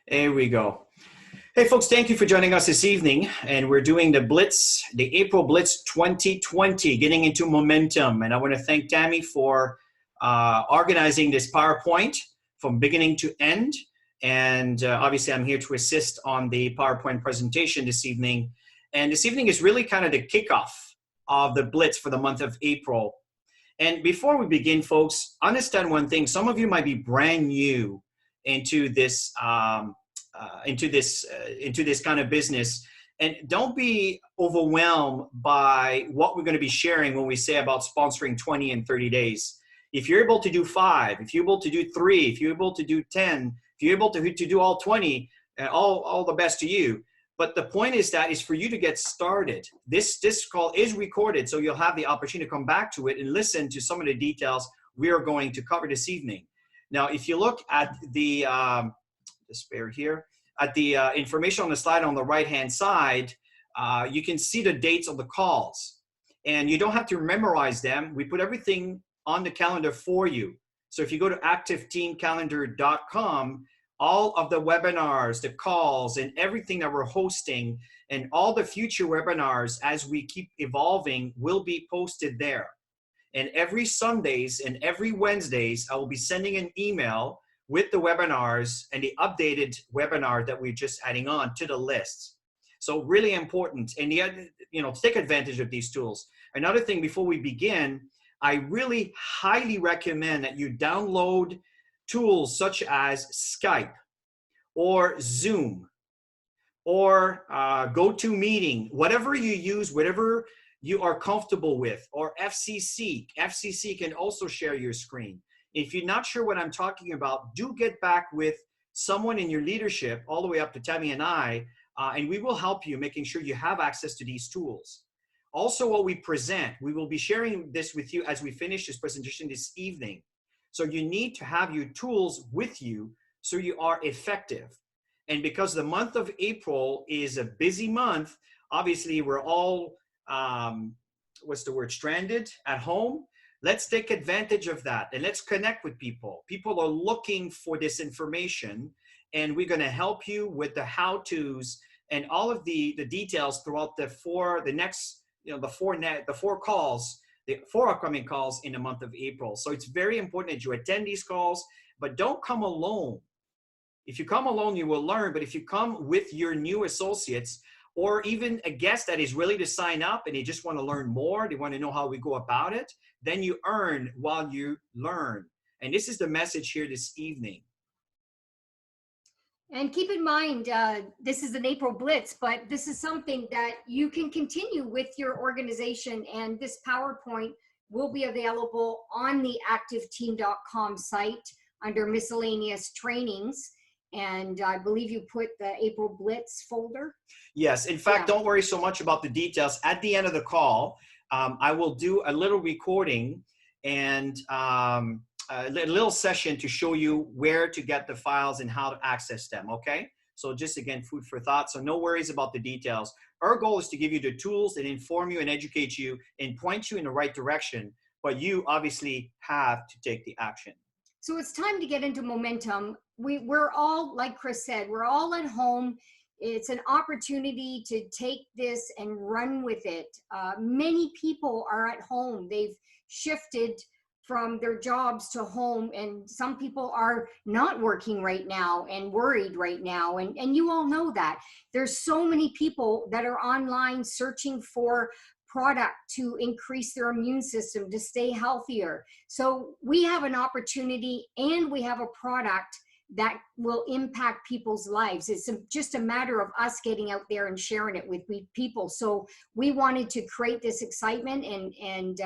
There we go. Hey folks, thank you for joining us this evening. And we're doing the Blitz, the April Blitz 2020, getting into momentum. And I want to thank Tammy for organizing this PowerPoint from beginning to end. And obviously I'm here to assist on the PowerPoint presentation this evening. And this evening is really kind of the kickoff of the Blitz for the month of April. And before we begin, folks, understand one thing. Some of you might be brand new into this into this kind of business, and don't be overwhelmed by what we're going to be sharing when we say about sponsoring 20 and 30 days. If you're able to do 5, if you're able to do 3, if you're able to do 10, if you're able to do all 20, all the best to you. But the point is for you to get started. This call is recorded, so you'll have the opportunity to come back to it and listen to some of the details we are going to cover this evening. Now, if you look at the just bear here, at the information on the slide on the right-hand side, you can see the dates of the calls. And you don't have to memorize them. We put everything on the calendar for you. So if you go to activeteamcalendar.com, all of the webinars, the calls, and everything that we're hosting, and all the future webinars as we keep evolving will be posted there. And every Sundays and every Wednesdays, I will be sending an email with the webinars and the updated webinar that we're just adding on to the list. So really important, and take advantage of these tools. Another thing before we begin, I really highly recommend that you download tools such as Skype or Zoom or GoToMeeting, whatever you use, whatever you are comfortable with, or FCC. FCC can also share your screen. If you're not sure what I'm talking about, do get back with someone in your leadership, all the way up to Tammy and I, and we will help you making sure you have access to these tools. Also, what we present, we will be sharing this with you as we finish this presentation this evening. So you need to have your tools with you so you are effective. And because the month of April is a busy month, obviously we're all, stranded at home. Let's take advantage of that and let's connect with people. People are looking for this information, and we're going to help you with the how-tos and all of the details throughout the four upcoming calls in the month of April. So it's very important that you attend these calls, but don't come alone. If you come alone, you will learn, but if you come with your new associates, or even a guest that is willing to sign up and they just want to learn more, they want to know how we go about it, then you earn while you learn. And this is the message here this evening. And keep in mind, this is an April Blitz, but this is something that you can continue with your organization, and this PowerPoint will be available on the activeteam.com site under miscellaneous trainings. And I believe you put the April Blitz folder. Yes, in fact, Don't worry so much about the details. At the end of the call, I will do a little recording and a little session to show you where to get the files and how to access them, okay? So just again, food for thought. So no worries about the details. Our goal is to give you the tools and inform you and educate you and point you in the right direction, but you obviously have to take the action. So it's time to get into momentum. We're all, like Chris said, we're all at home. It's an opportunity to take this and run with it. Many people are at home. They've shifted from their jobs to home, and some people are not working right now and worried right now. And you all know that. There's so many people that are online searching for product to increase their immune system, to stay healthier. So we have an opportunity and we have a product that will impact people's lives. It's just a matter of us getting out there and sharing it with people. So we wanted to create this excitement and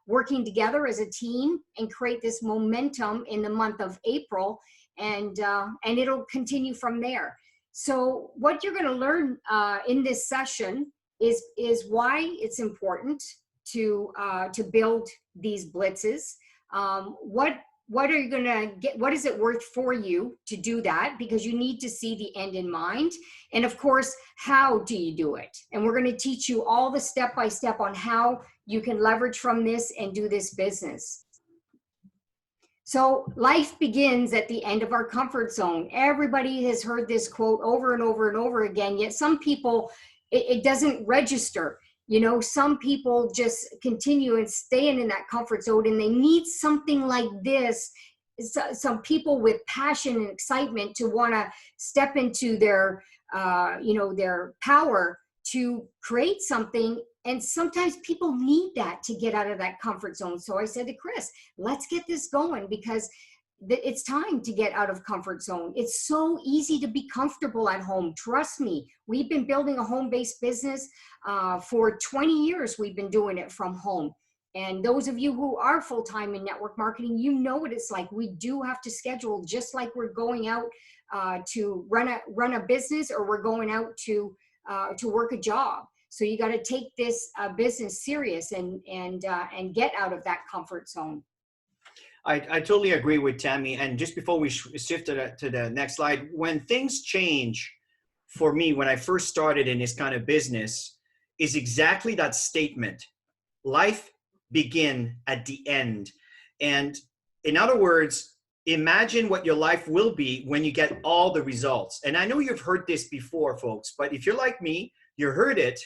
working together as a team and create this momentum in the month of April, and it'll continue from there. So what you're going to learn in this session is why it's important to build these blitzes. What are you gonna get? What is it worth for you to do that? Because you need to see the end in mind. And of course, how do you do it? And we're gonna teach you all the step-by-step on how you can leverage from this and do this business. So life begins at the end of our comfort zone. Everybody has heard this quote over and over and over again, yet some people, it doesn't register. You know, some people just continue and staying in that comfort zone, and they need something like this. Some people with passion and excitement to want to step into their, their power to create something. And sometimes people need that to get out of that comfort zone. So I said to Chris, let's get this going, because it's time to get out of comfort zone. It's so easy to be comfortable at home. Trust me, we've been building a home-based business for 20 years. We've been doing it from home. And those of you who are full-time in network marketing, you know what it's like. We do have to schedule, just like we're going out to run a business, or we're going out to work a job. So you got to take this business serious and get out of that comfort zone. I totally agree with Tammy. And just before we shift to the next slide, when things change for me, when I first started in this kind of business, is exactly that statement. Life begin at the end. And in other words, imagine what your life will be when you get all the results. And I know you've heard this before, folks, but if you're like me, you heard it,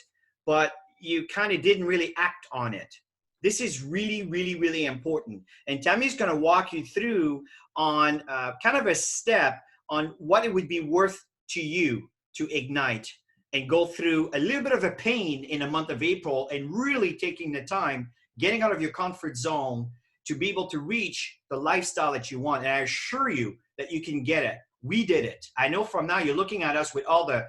but you kind of didn't really act on it. This is really, really, really important. And Tammy's going to walk you through on kind of a step on what it would be worth to you to ignite and go through a little bit of a pain in the month of April, and really taking the time, getting out of your comfort zone to be able to reach the lifestyle that you want. And I assure you that you can get it. We did it. I know from now you're looking at us with all the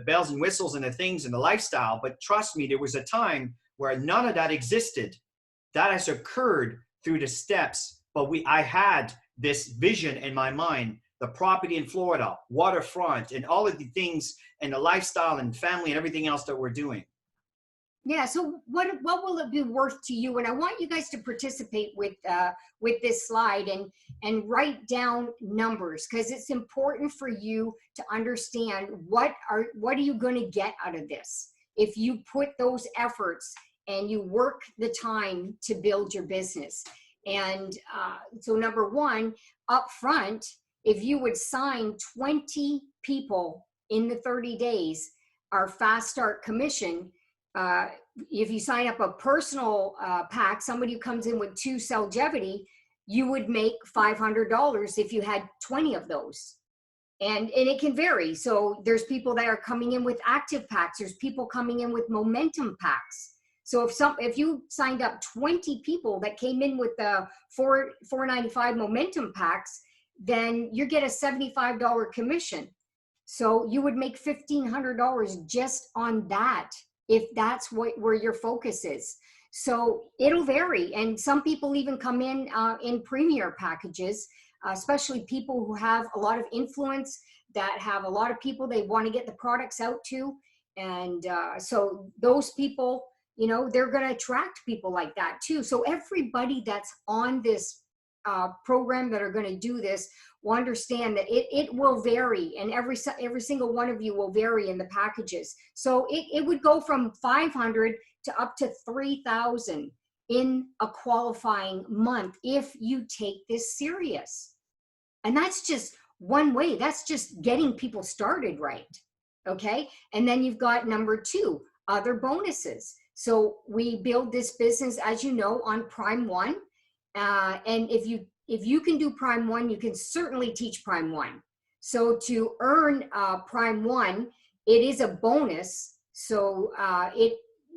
bells and whistles and the things and the lifestyle, but trust me, there was a time where none of that existed. That has occurred through the steps, but I had this vision in my mind, the property in Florida, waterfront, and all of the things, and the lifestyle and family and everything else that we're doing. Yeah. So what will it be worth to you? And I want you guys to participate with this slide and write down numbers, because it's important for you to understand what are you going to get out of this if you put those efforts and you work the time to build your business. And so number one, up front, if you would sign 20 people in the 30 days, our fast start commission, if you sign up a personal pack, somebody who comes in with 2 Cellgevity, you would make $500 if you had 20 of those. And it can vary. So there's people that are coming in with active packs. There's people coming in with momentum packs. So if you signed up 20 people that came in with the $4.95 momentum packs, then you get a $75 commission. So you would make $1,500 just on that, if that's where your focus is. So it'll vary. And some people even come in premier packages, especially people who have a lot of influence, that have a lot of people they want to get the products out to. And so those people, you know, they're going to attract people like that too. So everybody that's on this program that are going to do this will understand that it will vary, and every single one of you will vary in the packages. So it would go from 500 to up to 3,000 in a qualifying month if you take this serious. And that's just one way. That's just getting people started right. Okay. And then you've got number 2, other bonuses. So we build this business, as you know, on Prime 1. And if you can do Prime 1, you can certainly teach Prime 1. So to earn Prime 1, it is a bonus. So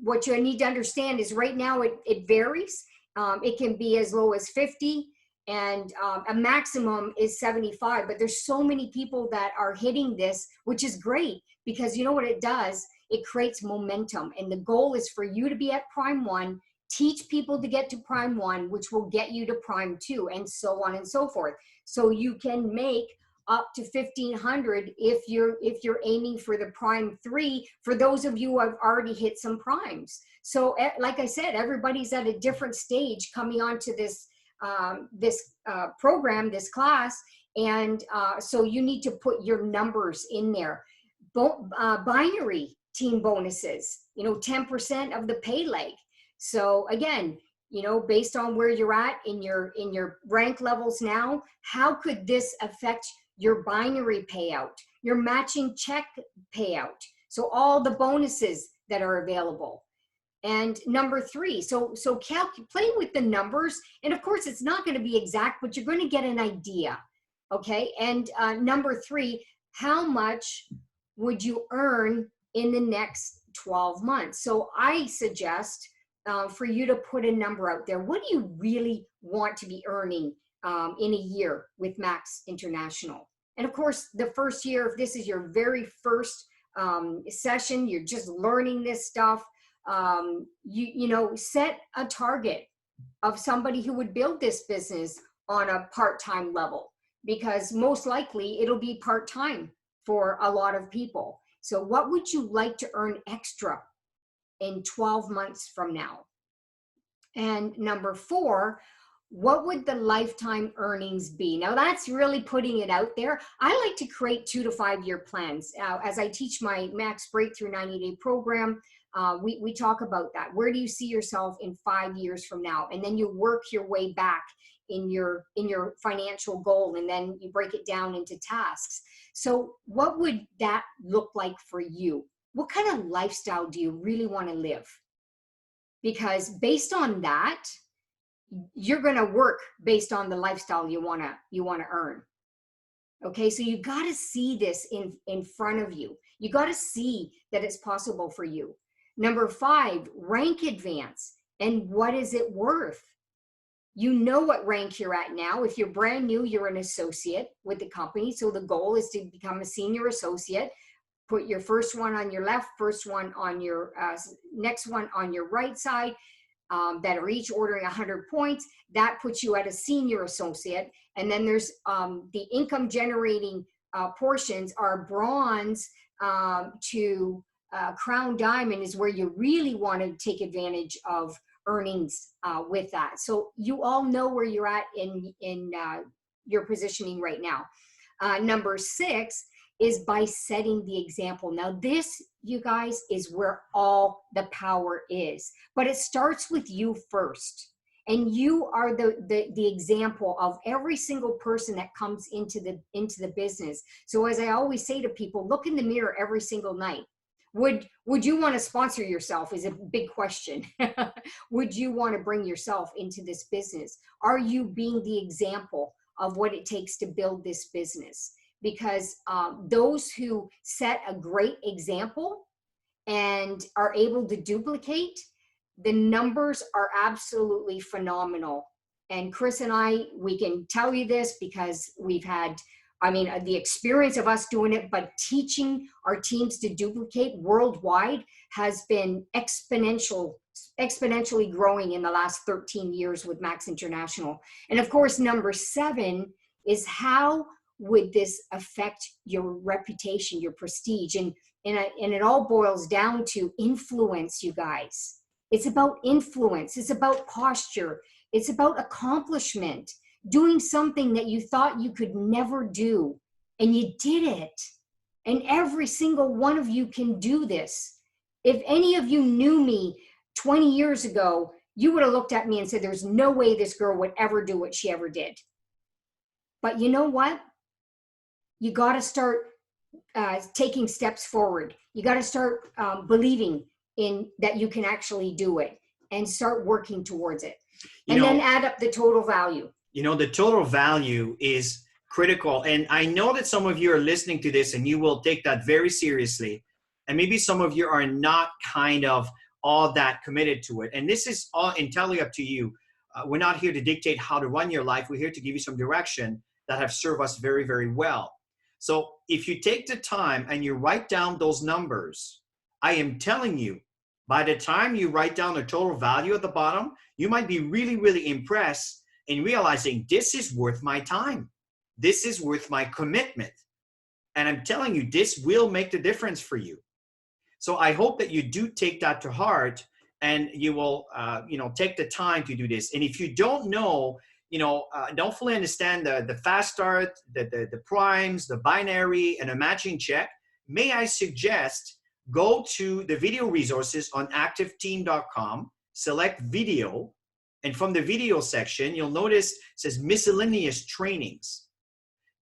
what you need to understand is right now it varies. It can be as low as 50, and a maximum is 75. But there's so many people that are hitting this, which is great, because you know what it does? It creates momentum. And the goal is for you to be at Prime 1, teach people to get to Prime 1, which will get you to Prime 2, and so on and so forth. So you can make up to 1,500 if you're aiming for the Prime 3, for those of you who have already hit some primes. So like I said, everybody's at a different stage coming onto this program, this class. And so you need to put your numbers in there. Binary team bonuses, 10% of the pay leg. So again, you know, based on where you're at in your rank levels now, how could this affect your binary payout, your matching check payout? So all the bonuses that are available. And number three, so play with the numbers. And of course, it's not going to be exact, but you're going to get an idea. Okay. And number three, how much would you earn in the next 12 months? So I suggest for you to put a number out there. What do you really want to be earning in a year with Max International? And of course, the first year, if this is your very first session, you're just learning this stuff, you know, set a target of somebody who would build this business on a part-time level, because most likely it'll be part-time for a lot of people. So what would you like to earn extra in 12 months from now? And number four, what would the lifetime earnings be? Now that's really putting it out there. I like to create 2 to 5 year plans. As I teach my Max Breakthrough 90-day program, we talk about that. Where do you see yourself in 5 years from now? And then you work your way back in your financial goal, and then you break it down into tasks. So what would that look like for you? What kind of lifestyle do you really want to live? Because based on that, you're going to work based on the lifestyle you want to earn. Okay, so you got to see this in front of you. You got to see that it's possible for you. Number 5, rank advance. And what is it worth? You know what rank you're at now. If you're brand new, you're an associate with the company. So the goal is to become a senior associate. Put your first one on your left, first one on your next one on your right side, that are each ordering 100 points. That puts you at a senior associate. And then there's the income generating portions are bronze to crown diamond is where you really want to take advantage of earnings with that. So you all know where you're at in your positioning right now. Number 6 is by setting the example. Now this, you guys, is where all the power is, but it starts with you first. And you are the example of every single person that comes into the business. So as I always say to people, look in the mirror every single night. Would you want to sponsor yourself is a big question. Would you want to bring yourself into this business? Are you being the example of what it takes to build this business? Because those who set a great example and are able to duplicate, the numbers are absolutely phenomenal. And Chris and I, we can tell you this because we've had, the experience of us doing it, but teaching our teams to duplicate worldwide has been exponentially growing in the last 13 years with Max International. And of course, number 7 is how would this affect your reputation, your prestige? And it all boils down to influence, you guys. It's about influence. It's about posture. It's about accomplishment. Doing something that you thought you could never do, and you did it. And every single one of you can do this. If any of you knew me 20 years ago, you would have looked at me and said, there's no way this girl would ever do what she ever did. But you know what? You got to start taking steps forward. You got to start believing in that you can actually do it and start working towards it. And then add up the total value. You know, the total value is critical. And I know that some of you are listening to this and you will take that very seriously. And maybe some of you are not kind of all that committed to it. And this is all entirely up to you. We're not here to dictate how to run your life. We're here to give you some direction that have served us very, very well. So if you take the time and you write down those numbers, I am telling you, by the time you write down the total value at the bottom, you might be really, really impressed in realizing this is worth my time. This is worth my commitment. And I'm telling you, this will make the difference for you. So I hope that you do take that to heart and you will, take the time to do this. And if you don't know, don't fully understand the fast start, the primes, the binary, and a matching check, may I suggest go to the video resources on activeteam.com, select video, And from the video section, you'll notice it says miscellaneous trainings.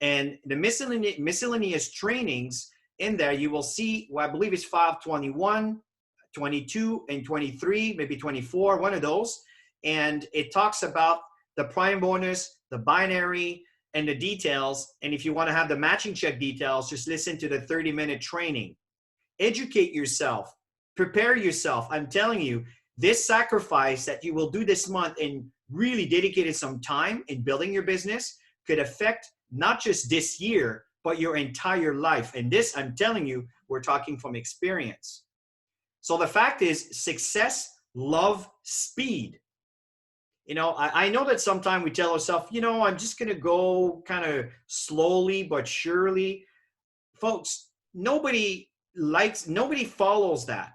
And the miscellaneous trainings in there, you will see, well, I believe it's 521, 22, and 23, maybe 24, one of those. And it talks about the prime bonus, the binary, and the details. And if you want to have the matching check details, just listen to the 30-minute training. Educate yourself. Prepare yourself. I'm telling you, this sacrifice that you will do this month and really dedicated some time in building your business could affect not just this year, but your entire life. And this, I'm telling you, we're talking from experience. So the fact is, success, love, speed. You know, I know that sometimes we tell ourselves, you know, I'm just going to go kind of slowly but surely. Folks, nobody follows that.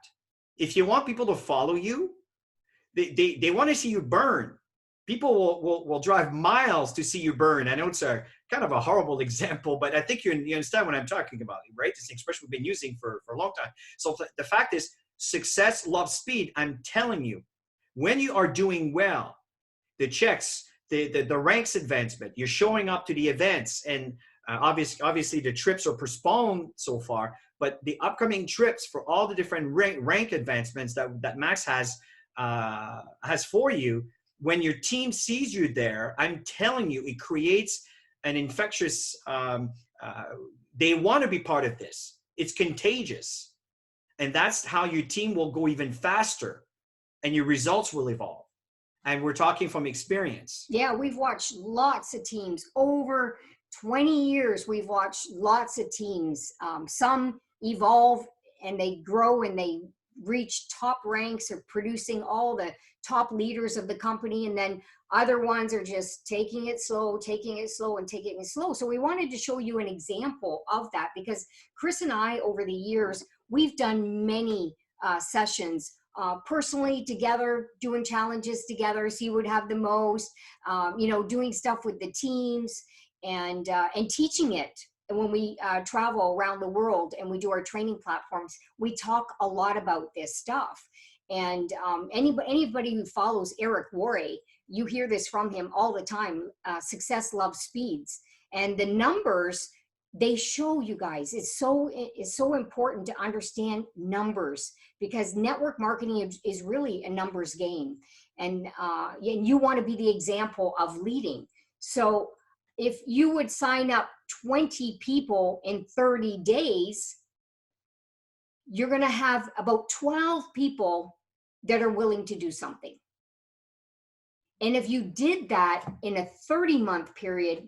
If you want people to follow you, they want to see you burn. People will drive miles to see you burn. I know it's a kind of a horrible example, but I think you understand what I'm talking about, right? It's an expression we've been using for a long time. So the fact is, success loves speed. I'm telling you, when you are doing well, the checks, the ranks advancement, you're showing up to the events, and obviously the trips are postponed so far, but the upcoming trips for all the different rank advancements that Max has for you, when your team sees you there, I'm telling you, it creates an infectious, they want to be part of this. It's contagious. And that's how your team will go even faster and your results will evolve. And we're talking from experience. Yeah, we've watched lots of teams over 20 years. We've watched lots of teams. Some evolve and they grow and they reach top ranks or producing all the top leaders of the company. And then other ones are just taking it slow, and taking it slow. So we wanted to show you an example of that, because Chris and I, over the years, we've done many sessions personally together, doing challenges together, see who would have the most, doing stuff with the teams and teaching it. And when we travel around the world and we do our training platforms, we talk a lot about this stuff. And anybody who follows Eric Worre, you hear this from him all the time. Success loves speeds, and the numbers they show you guys. It's so important to understand numbers, because network marketing is really a numbers game, and you want to be the example of leading. So if you would sign up 20 people in 30 days, you're going to have about 12 people that are willing to do something. And if you did that in a 30-month period,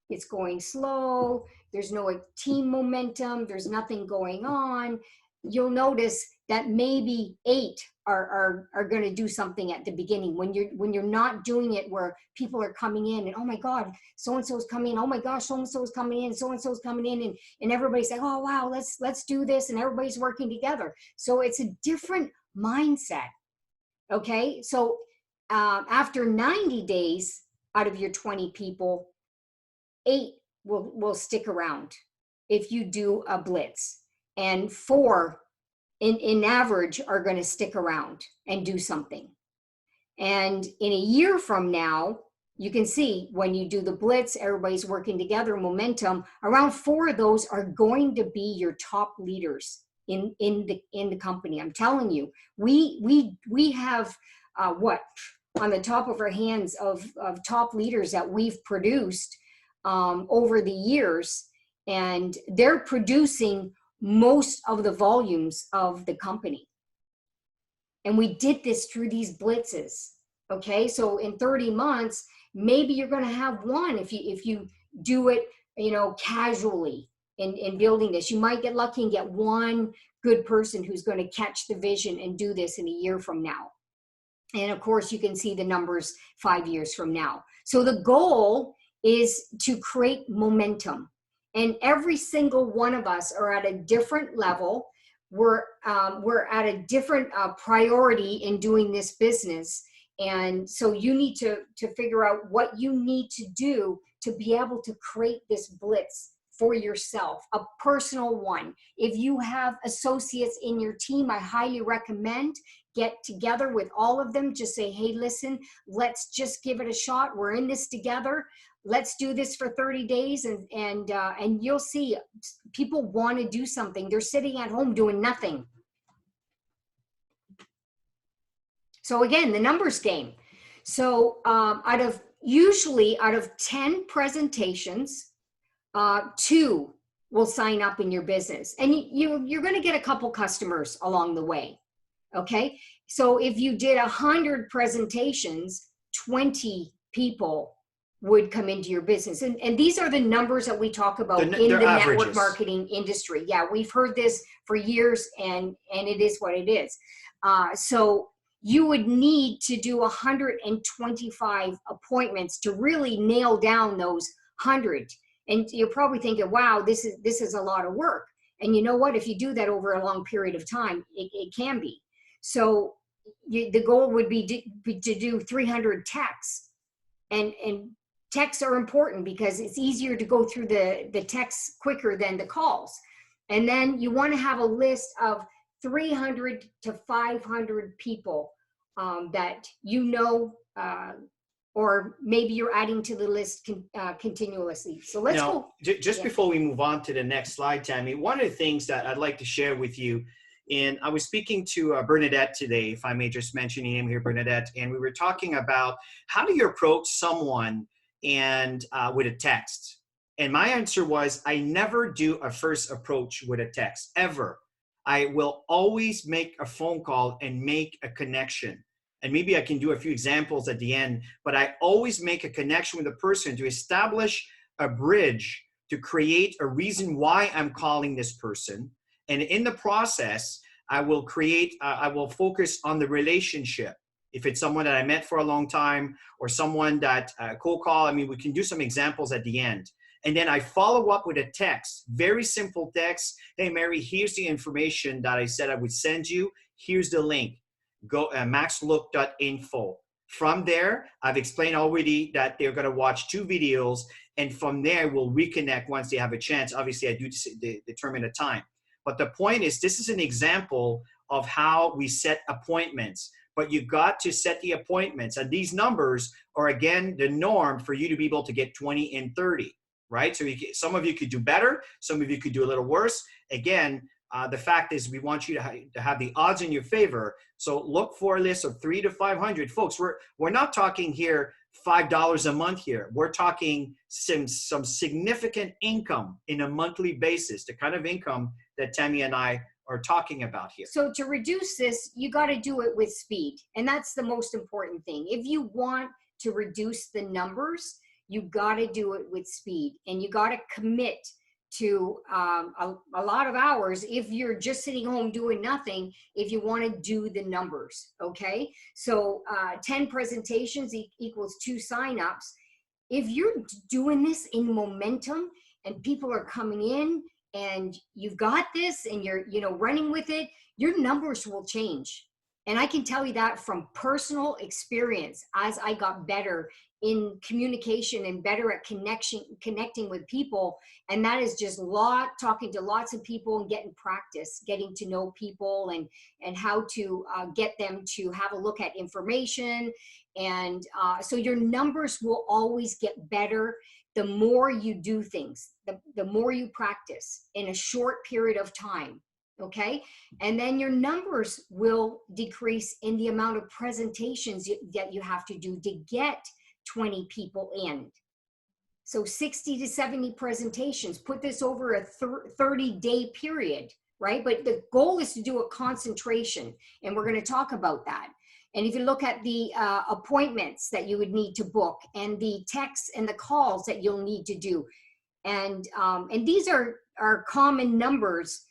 it's going slow, there's no team momentum, there's nothing going on, you'll notice that maybe 8 are going to do something at the beginning, when you're not doing it where people are coming in and, oh my God, so-and-so's coming in, oh my gosh, so-and-so's coming in, so-and-so's coming in, and everybody's like, oh wow, let's do this, and everybody's working together. So it's a different mindset. Okay, so after 90 days out of your 20 people, 8 will stick around if you do a blitz, and 4 in average are going to stick around and do something. And in a year from now, you can see when you do the blitz, everybody's working together, momentum, around 4 of those are going to be your top leaders in the company. I'm telling you, we have what on the top of our hands of top leaders that we've produced over the years, and they're producing most of the volumes of the company. And we did this through these blitzes. Okay, so in 30 months, maybe you're going to have one if you do it, casually in building this. You might get lucky and get one good person who's going to catch the vision and do this in a year from now. And of course, you can see the numbers 5 years from now. So the goal is to create momentum. And every single one of us are at a different level. We're at a different priority in doing this business. And so you need to figure out what you need to do to be able to create this blitz for yourself, a personal one. If you have associates in your team, I highly recommend get together with all of them. Just say, hey, listen, let's just give it a shot. We're in this together. Let's do this for 30 days. And you'll see people want to do something. They're sitting at home doing nothing. So again, the numbers game. So usually out of 10 presentations, 2 will sign up in your business, and you're going to get a couple customers along the way. Okay. So if you did 100 presentations, 20 people would come into your business. And these are the numbers that we talk about in the network marketing industry. Yeah. We've heard this for years, and it is what it is. So you would need to do 125 appointments to really nail down those 100. And you're probably thinking, wow, this is a lot of work. And you know what? If you do that over a long period of time, it can be. So the goal would be to do 300 texts. And texts are important because it's easier to go through the texts quicker than the calls. And then you want to have a list of 300 to 500 people that you know, or maybe you're adding to the list continuously. So let's go. Just before we move on to the next slide, Tammy, one of the things that I'd like to share with you, and I was speaking to Bernadette today, if I may just mention your name here, Bernadette, and we were talking about how do you approach someone and with a text. And my answer was, I never do a first approach with a text, ever. I will always make a phone call and make a connection. And maybe I can do a few examples at the end, but I always make a connection with the person to establish a bridge, to create a reason why I'm calling this person. And in the process, I will focus on the relationship. If it's someone that I met for a long time or someone that cold call, I mean, we can do some examples at the end. And then I follow up with a text, very simple text. Hey, Mary, here's the information that I said I would send you. Here's the link. Go maxlook.info. From there, I've explained already that they're going to watch 2 videos. And from there, we'll reconnect once they have a chance. Obviously, I do determine a time. But the point is, this is an example of how we set appointments. But you got to set the appointments. And these numbers are, again, the norm for you to be able to get 20 and 30. Right? So some of you could do better. Some of you could do a little worse. Again, the fact is we want you to have the odds in your favor. So look for a list of 300 to 500. Folks, we're not talking here $5 a month here. We're talking some significant income in a monthly basis, the kind of income that Tammy and I are talking about here. So to reduce this, you got to do it with speed. And that's the most important thing. If you want to reduce the numbers, you got to do it with speed, and you got to commit to a lot of hours if you're just sitting home doing nothing, if you want to do the numbers. Okay. So 10 presentations equals 2 signups. If you're doing this in momentum and people are coming in and you've got this and you're, running with it, your numbers will change. And I can tell you that from personal experience as I got better in communication and better at connecting with people. And that is just talking to lots of people and getting practice, getting to know people and how to get them to have a look at information. And so your numbers will always get better the more you do things, the more you practice in a short period of time. Okay. And then your numbers will decrease in the amount of presentations that you have to do to get 20 people in. So 60 to 70 presentations, put this over a 30-day period, right? But the goal is to do a concentration, and we're going to talk about that. And if you look at the appointments that you would need to book and the texts and the calls that you'll need to do. And these are common numbers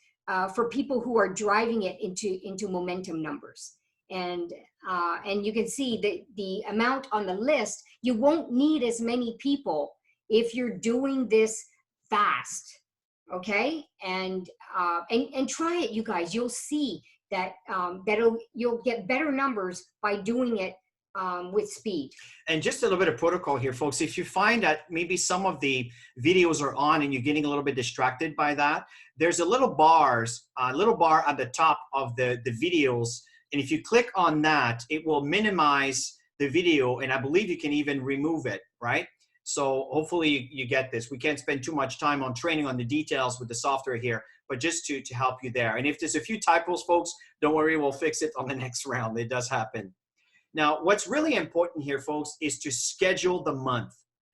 for people who are driving it into momentum numbers. And you can see that the amount on the list, you won't need as many people if you're doing this fast. Okay. And try it, you guys. You'll see that you'll get better numbers by doing it with speed. And just a little bit of protocol here, folks. If you find that maybe some of the videos are on and you're getting a little bit distracted by that, there's a little bar at the top of the videos. And if you click on that, it will minimize the video. And I believe you can even remove it, right? So hopefully you get this. We can't spend too much time on training on the details with the software here, but just to help you there. And if there's a few typos, folks, don't worry, we'll fix it on the next round. It does happen. Now, what's really important here, folks, is to schedule the month.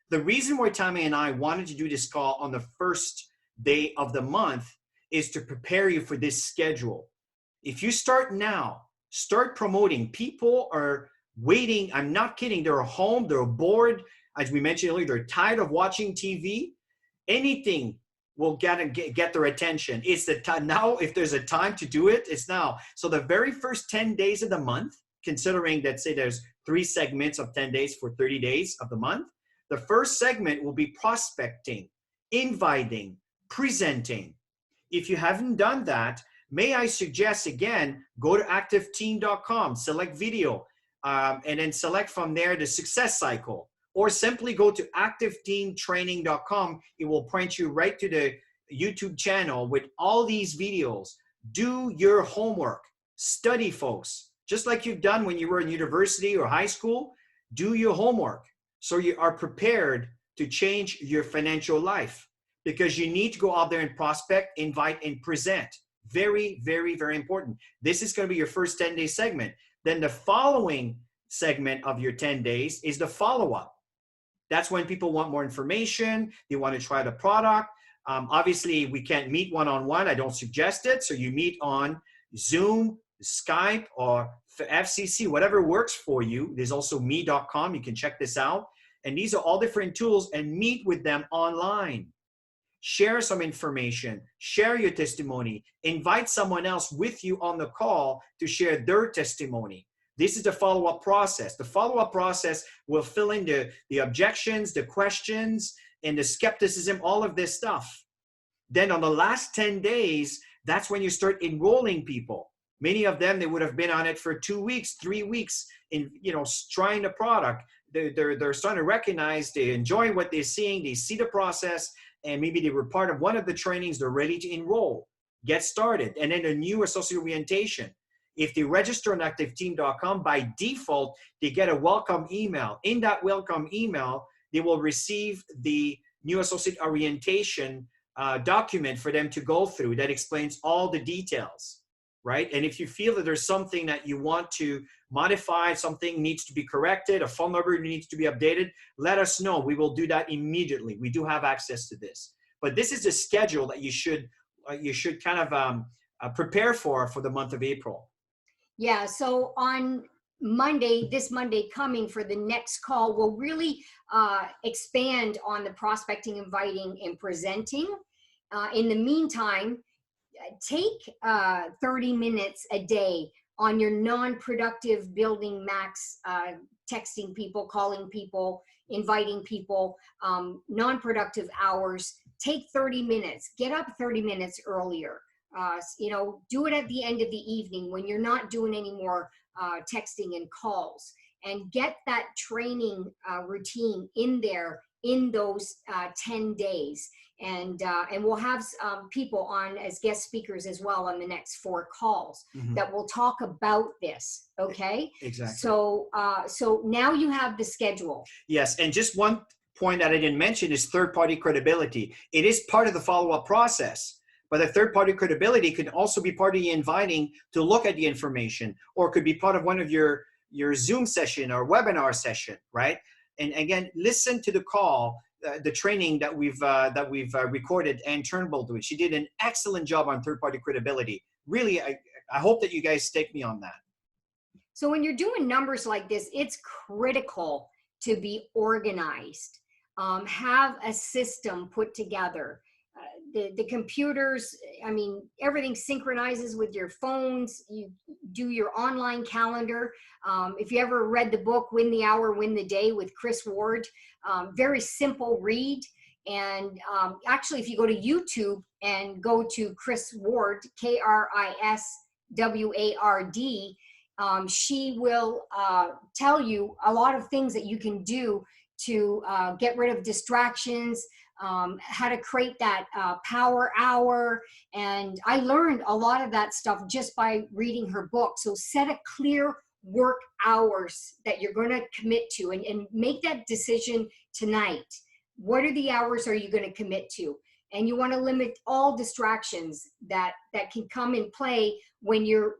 The reason why Tammy and I wanted to do this call on the first day of the month is to prepare you for this schedule. If you start now, start promoting. People are waiting. I'm not kidding. They're home. They're bored. As we mentioned earlier, they're tired of watching TV. Anything will get their attention. It's the time now. If there's a time to do it, it's now. So the very first 10 days of the month, considering that, say there's 3 segments of 10 days for 30 days of the month, the first segment will be prospecting, inviting, presenting. If you haven't done that, may I suggest again, go to activeteam.com, select video, and then select from there the success cycle, or simply go to activeteamtraining.com. It will point you right to the YouTube channel with all these videos. Do your homework, study, folks. Just like you've done when you were in university or high school, do your homework so you are prepared to change your financial life, because you need to go out there and prospect, invite, and present. Very, very, very important. This is going to be your first 10-day segment. Then the following segment of your 10 days is the follow-up. That's when people want more information. They want to try the product. Obviously, we can't meet one-on-one. I don't suggest it. So you meet on Zoom, Skype, or FCC, whatever works for you. There's also me.com. You can check this out. And these are all different tools, and meet with them online. Share some information, share your testimony, invite someone else with you on the call to share their testimony. This is the follow-up process. The follow-up process will fill in the objections, the questions, and the skepticism, all of this stuff. Then on the last 10 days, that's when you start enrolling people. Many of them, they would have been on it for 2 weeks, 3 weeks, in trying the product. They're starting to recognize, they enjoy what they're seeing, they see the process, and maybe they were part of one of the trainings. They're ready to enroll, get started. And then a new associate orientation. If they register on activeteam.com, by default, they get a welcome email. In that welcome email, they will receive the new associate orientation document for them to go through that explains all the details, right? And if you feel that there's something that you want to modify, something needs to be corrected, a phone number needs to be updated, let us know. We will do that immediately. We do have access to this. But this is the schedule that you should kind of prepare for the month of April. Yeah, so on Monday, this Monday coming for the next call, we'll really expand on the prospecting, inviting, and presenting. In the meantime, take 30 minutes a day on your non-productive building max, texting people, calling people, inviting people, non-productive hours. Take 30 minutes, get up 30 minutes earlier. Do it at the end of the evening when you're not doing any more texting and calls, and get that training routine in there in those 10 days. And we'll have people on as guest speakers as well on the next 4 calls that will talk about this. Okay. Exactly. So now you have the schedule. Yes. And just one point that I didn't mention is third-party credibility. It is part of the follow-up process. But the third-party credibility could also be part of the inviting to look at the information, or could be part of one of your Zoom session or webinar session, right? And again, listen to the call, the training that we've recorded, and Turnbull doing. She did an excellent job on third-party credibility. Really, I hope that you guys take me on that. So when you're doing numbers like this, it's critical to be organized, have a system put together. The computers, I mean, everything synchronizes with your phones. You do your online calendar. If you ever read the book, Win the Hour, Win the Day with Chris Ward, very simple read. And actually, if you go to YouTube and go to Chris Ward, Krisward, She will tell you a lot of things that you can do to get rid of distractions, how to create that power hour. And I learned a lot of that stuff just by reading her book. So set a clear work hours that you're going to commit to, and make that decision tonight. What are the hours are you going to commit to? And you want to limit all distractions that can come in play when you're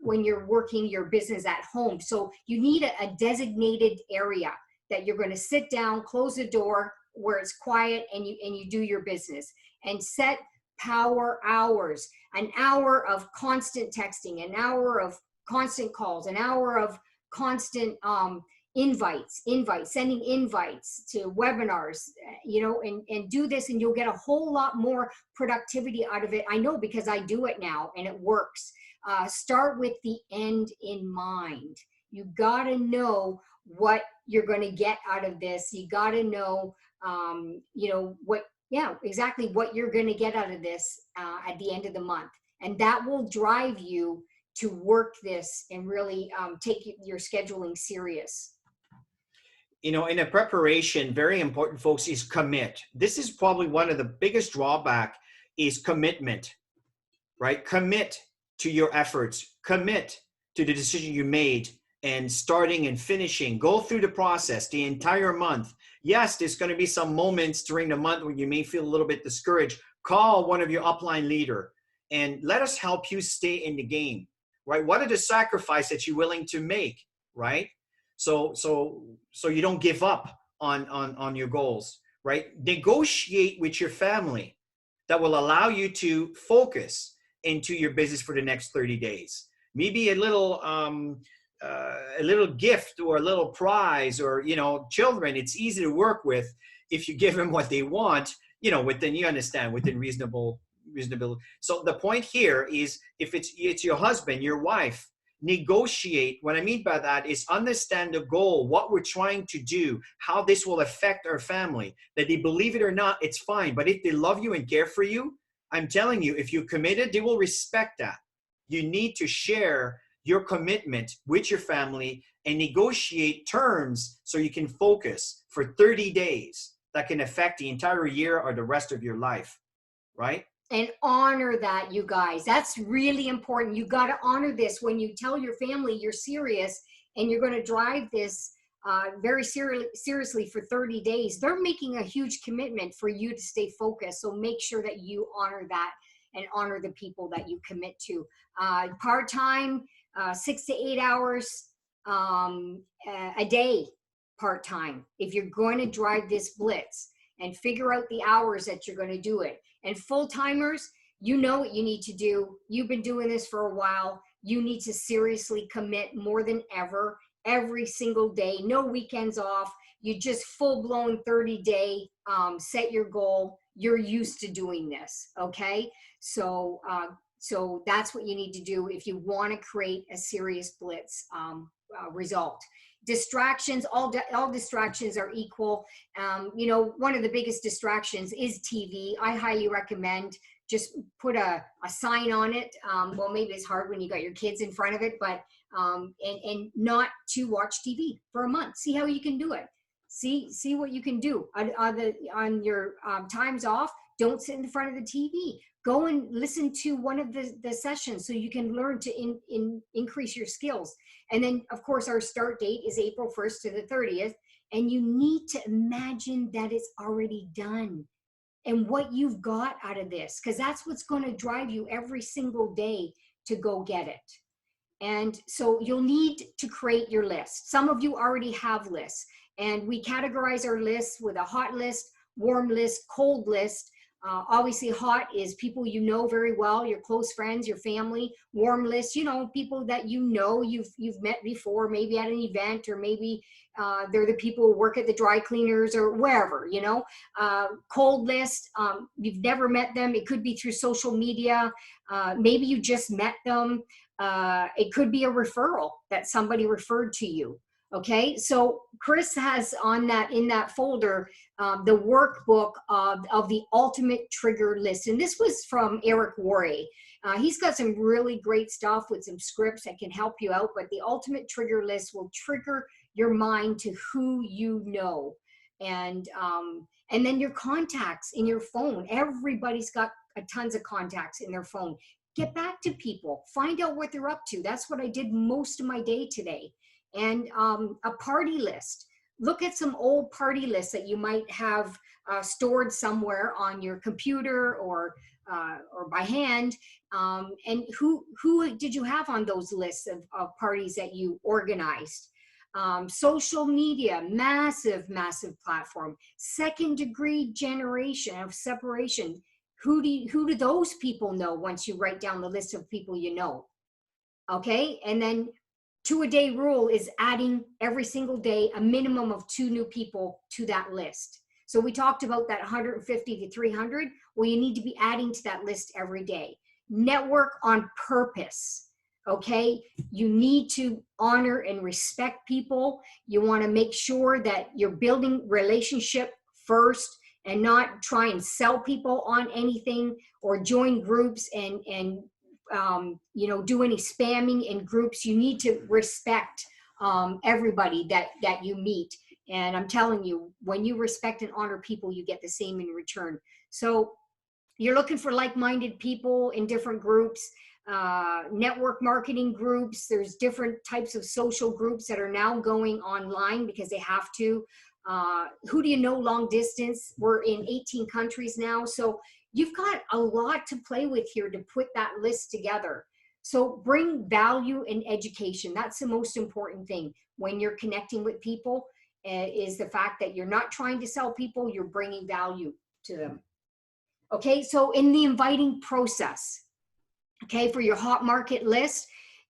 working your business at home. So you need a designated area that you're going to sit down, close the door where it's quiet, and you do your business. And set power hours, an hour of constant texting, an hour of constant calls, an hour of constant sending invites to webinars, and do this, and you'll get a whole lot more productivity out of it. I know, because I do it now and it works. Start with the end in mind. You got to know what you're going to get out of this. You got to know, exactly what you're going to get out of this at the end of the month. And that will drive you to work this and really take your scheduling serious. In a preparation, very important, folks, is commit. This is probably one of the biggest drawback is commitment, right? Commit to your efforts, commit to the decision you made, and starting and finishing. Go through the process the entire month. Yes, there's going to be some moments during the month where you may feel a little bit discouraged. Call one of your upline leader and let us help you stay in the game, right? What are the sacrifices that you're willing to make, right? So you don't give up on your goals, right? Negotiate with your family that will allow you to focus into your business for the next 30 days. Maybe a little gift or a little prize, or, children, it's easy to work with if you give them what they want, within reasonable. So the point here is, if it's your husband, your wife, negotiate. What I mean by that is understand the goal, what we're trying to do, how this will affect our family. That they believe it or not, it's fine. But if they love you and care for you, I'm telling you, if you're committed, they will respect that. You need to share your commitment with your family and negotiate terms so you can focus for 30 days that can affect the entire year or the rest of your life, right? And honor that, you guys. That's really important. You got to honor this when you tell your family you're serious and you're going to drive this very seriously for 30 days. They're making a huge commitment for you to stay focused. So make sure that you honor that and honor the people that you commit to. Part-time, 6 to 8 hours a day, part-time. If you're going to drive this blitz, and figure out the hours that you're going to do it. And full-timers, you know what you need to do. You've been doing this for a while. You need to seriously commit more than ever, every single day, no weekends off. You just full-blown 30-day, set your goal. You're used to doing this, okay? So that's what you need to do if you want to create a serious blitz result. Distractions, all distractions are equal. One of the biggest distractions is TV. I highly recommend just put a sign on it. Well, maybe it's hard when you got your kids in front of it, but and not to watch TV for a month. See how you can do it. See what you can do on your times off. Don't sit in front of the TV. Go and listen to one of the sessions so you can learn to increase your skills. And then, of course, our start date is April 1st to the 30th. And you need to imagine that it's already done and what you've got out of this, because that's what's going to drive you every single day to go get it. And so you'll need to create your list. Some of you already have lists, and we categorize our lists with a hot list, warm list, cold list. Obviously, hot is people you know very well, your close friends, your family. Warm list, people that you've met before, maybe at an event, or maybe they're the people who work at the dry cleaners or wherever, Cold list, you've never met them. It could be through social media. Maybe you just met them. It could be a referral that somebody referred to you. Okay, so Chris has on that, in that folder, the workbook of the ultimate trigger list. And this was from Eric Worre. He's got some really great stuff with some scripts that can help you out, but the ultimate trigger list will trigger your mind to who you know. And then your contacts in your phone. Everybody's got tons of contacts in their phone. Get back to people, find out what they're up to. That's what I did most of my day today. And a party list. Look at some old party lists that you might have stored somewhere on your computer or by hand. And who did you have on those lists of parties that you organized? Social media, massive platform. Second degree generation of separation. Who do those people know once you write down the list of people you know? Okay, and then 2-a-day rule is adding every single day a minimum of 2 new people to that list. So we talked about that 150 to 300. Well, you need to be adding to that list every day. Network on purpose. Okay, you need to honor and respect people. You want to make sure that you're building relationship first and not try and sell people on anything or join groups and do any spamming in groups. You need to respect everybody that you meet. And I'm telling you, when you respect and honor people, you get the same in return. So you're looking for like-minded people in different groups, network marketing groups. There's different types of social groups that are now going online because they have to. Who do you know long distance? We're in 18 countries now. So you've got a lot to play with here to put that list together. So bring value and education. That's the most important thing when you're connecting with people, is the fact that you're not trying to sell people, you're bringing value to them. Okay, so in the inviting process, okay, for your hot market list,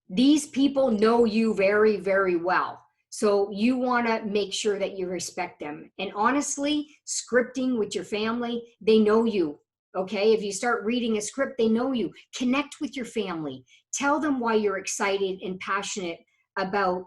these people know you very, very well. So you want to make sure that you respect them. And honestly, scripting with your family, they know you. Okay, if you start reading a script, they know you. Connect with your family. Tell them why you're excited and passionate about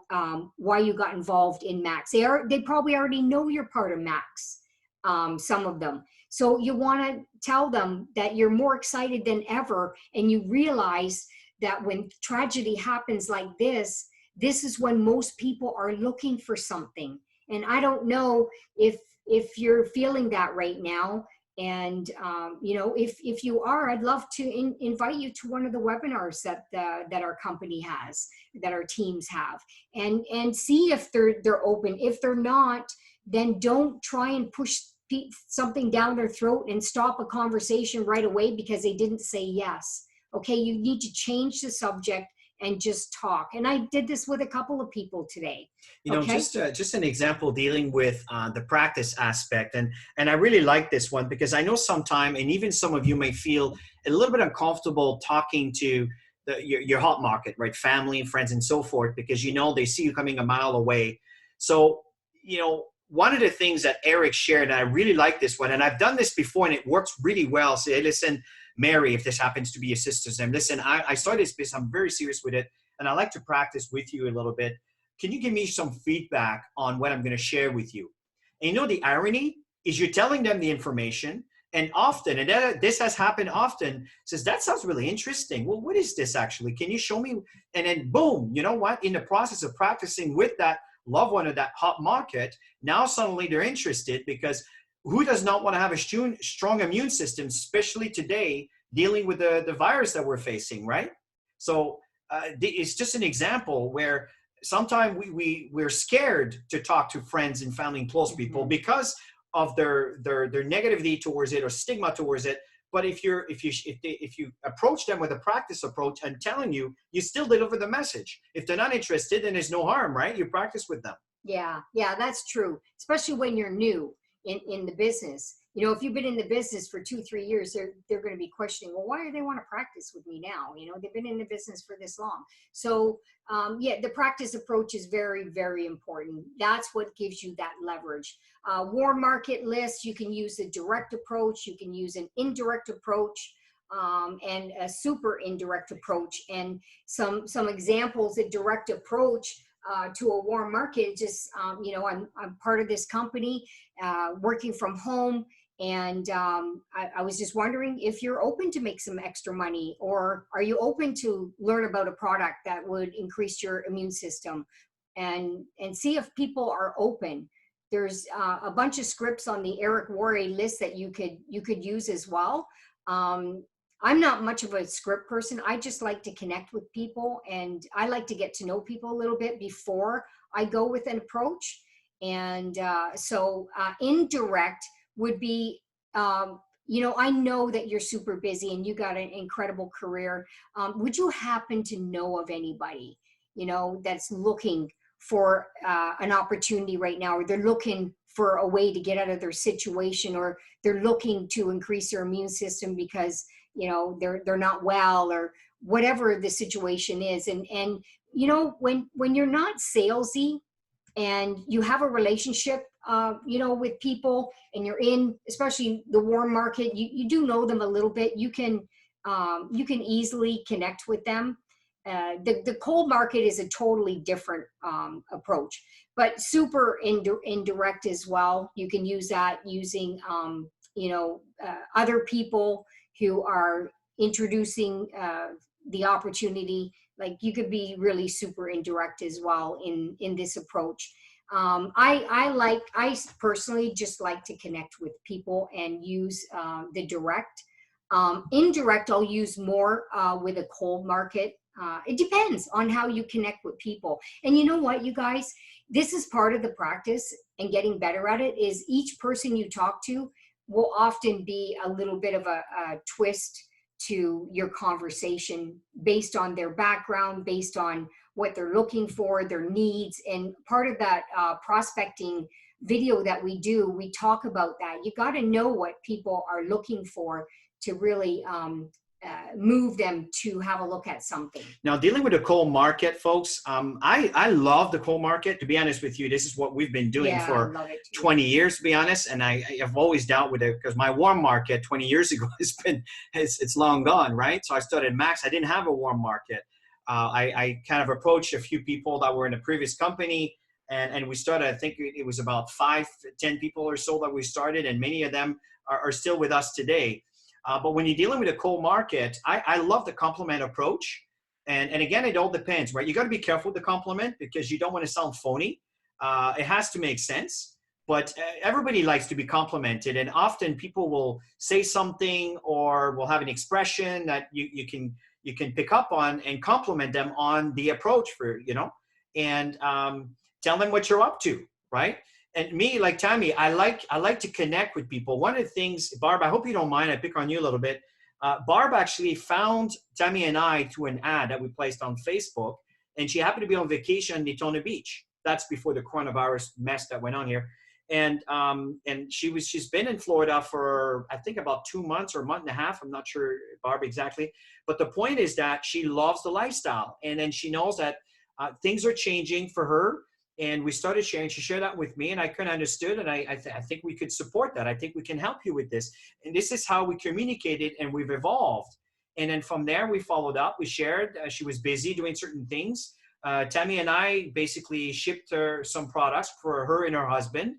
why you got involved in Max. They probably already know you're part of Max, some of them. So you want to tell them that you're more excited than ever, and you realize that when tragedy happens like this is when most people are looking for something. And I don't know if you're feeling that right now. And if you are, I'd love to invite you to one of the webinars that our company has, that our teams have, and see if they're open. If they're not, then don't try and push something down their throat and stop a conversation right away because they didn't say yes. Okay, you need to change the subject and just talk. And I did this with a couple of people today. Okay? Just an example dealing with the practice aspect. And I really like this one because I know sometime, and even some of you may feel a little bit uncomfortable talking to your hot market, right? Family and friends and so forth, because they see you coming a mile away. So, one of the things that Eric shared, and I really like this one, and I've done this before and it works really well. Say, hey, listen, Mary, if this happens to be your sister's name, listen, I started this business, I'm very serious with it, and I like to practice with you a little bit. Can you give me some feedback on what I'm going to share with you? And the irony is you're telling them the information, and often, and this has happened often, says, that sounds really interesting. Well, what is this actually? Can you show me? And then boom, you know what? In the process of practicing with that loved one of that hot market, now suddenly they're interested, because who does not want to have a strong immune system, especially today, dealing with the virus that we're facing, right? So it's just an example where sometimes we're scared to talk to friends and family and close people because of their negativity towards it or stigma towards it. But if you approach them with a practice approach and telling you still deliver the message. If they're not interested, then there's no harm, right? You practice with them. Yeah, that's true. Especially when you're new in the business. If you've been in the business for 2-3 years, they're going to be questioning, well, why do they want to practice with me now? They've been in the business for this long. So the practice approach is very, very important. That's what gives you that leverage. Warm market lists, you can use a direct approach, you can use an indirect approach, and a super indirect approach. And some examples of direct approach, to a warm market. Just, you know, I'm part of this company, working from home. And I was just wondering if you're open to make some extra money, or are you open to learn about a product that would increase your immune system, and see if people are open. There's a bunch of scripts on the Eric Worre list that you could use as well. I'm not much of a script person. I just like to connect with people, and I like to get to know people a little bit before I go with an approach. And so indirect would be, you know, I know that you're super busy and you got an incredible career. Would you happen to know of anybody, you know, that's looking for an opportunity right now, or they're looking for a way to get out of their situation, or they're looking to increase their immune system because, you know, they're not well, or whatever the situation is. And you know, when you're not salesy and you have a relationship, you know, with people, and you're in, especially the warm market, you do know them a little bit. You can easily connect with them. The cold market is a totally different approach, but super indirect as well. You can use that using, you know, other people who are introducing the opportunity. Like, you could be really super indirect as well in this approach. I personally just like to connect with people and use the direct. Indirect, I'll use more with a cold market. It depends on how you connect with people. And you know what, you guys, this is part of the practice and getting better at it, is each person you talk to will often be a little bit of a twist to your conversation, based on their background, based on what they're looking for, their needs. And part of that prospecting video that we do, we talk about that. You got to know what people are looking for to really move them to have a look at something. Now, dealing with the coal market, folks, I love the coal market. To be honest with you, this is what we've been doing for 20 years, to be honest. And I have always dealt with it, because my warm market 20 years ago it's long gone, right? So I started Max. I didn't have a warm market. I kind of approached a few people that were in a previous company, and we started, I think it was about 5-10 people or so that we started, and many of them are still with us today. But when you're dealing with a cold market, I love the compliment approach. And again, it all depends, right? You got to be careful with the compliment, because you don't want to sound phony. It has to make sense. But everybody likes to be complimented. And often people will say something, or will have an expression that you can pick up on and compliment them on the approach, for, you know, and tell them what you're up to, right? And me, like Tammy, I like to connect with people. One of the things, Barb, I hope you don't mind, I pick on you a little bit. Barb actually found Tammy and I through an ad that we placed on Facebook, and she happened to be on vacation in Daytona Beach. That's before the coronavirus mess that went on here. And she's been in Florida for, I think, about 2 months or a month and a half. I'm not sure, Barb, exactly. But the point is that she loves the lifestyle, and then she knows that things are changing for her. And we started sharing. She shared that with me, and I kind of understood. And I think we could support that. I think we can help you with this. And this is how we communicated, and we've evolved. And then from there, we followed up. We shared. She was busy doing certain things. Tammy and I basically shipped her some products for her and her husband.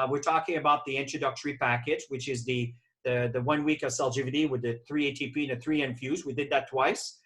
We're talking about the introductory package, which is the 1 week of Celgivity with the 3 ATP and the 3 infused. We did that twice.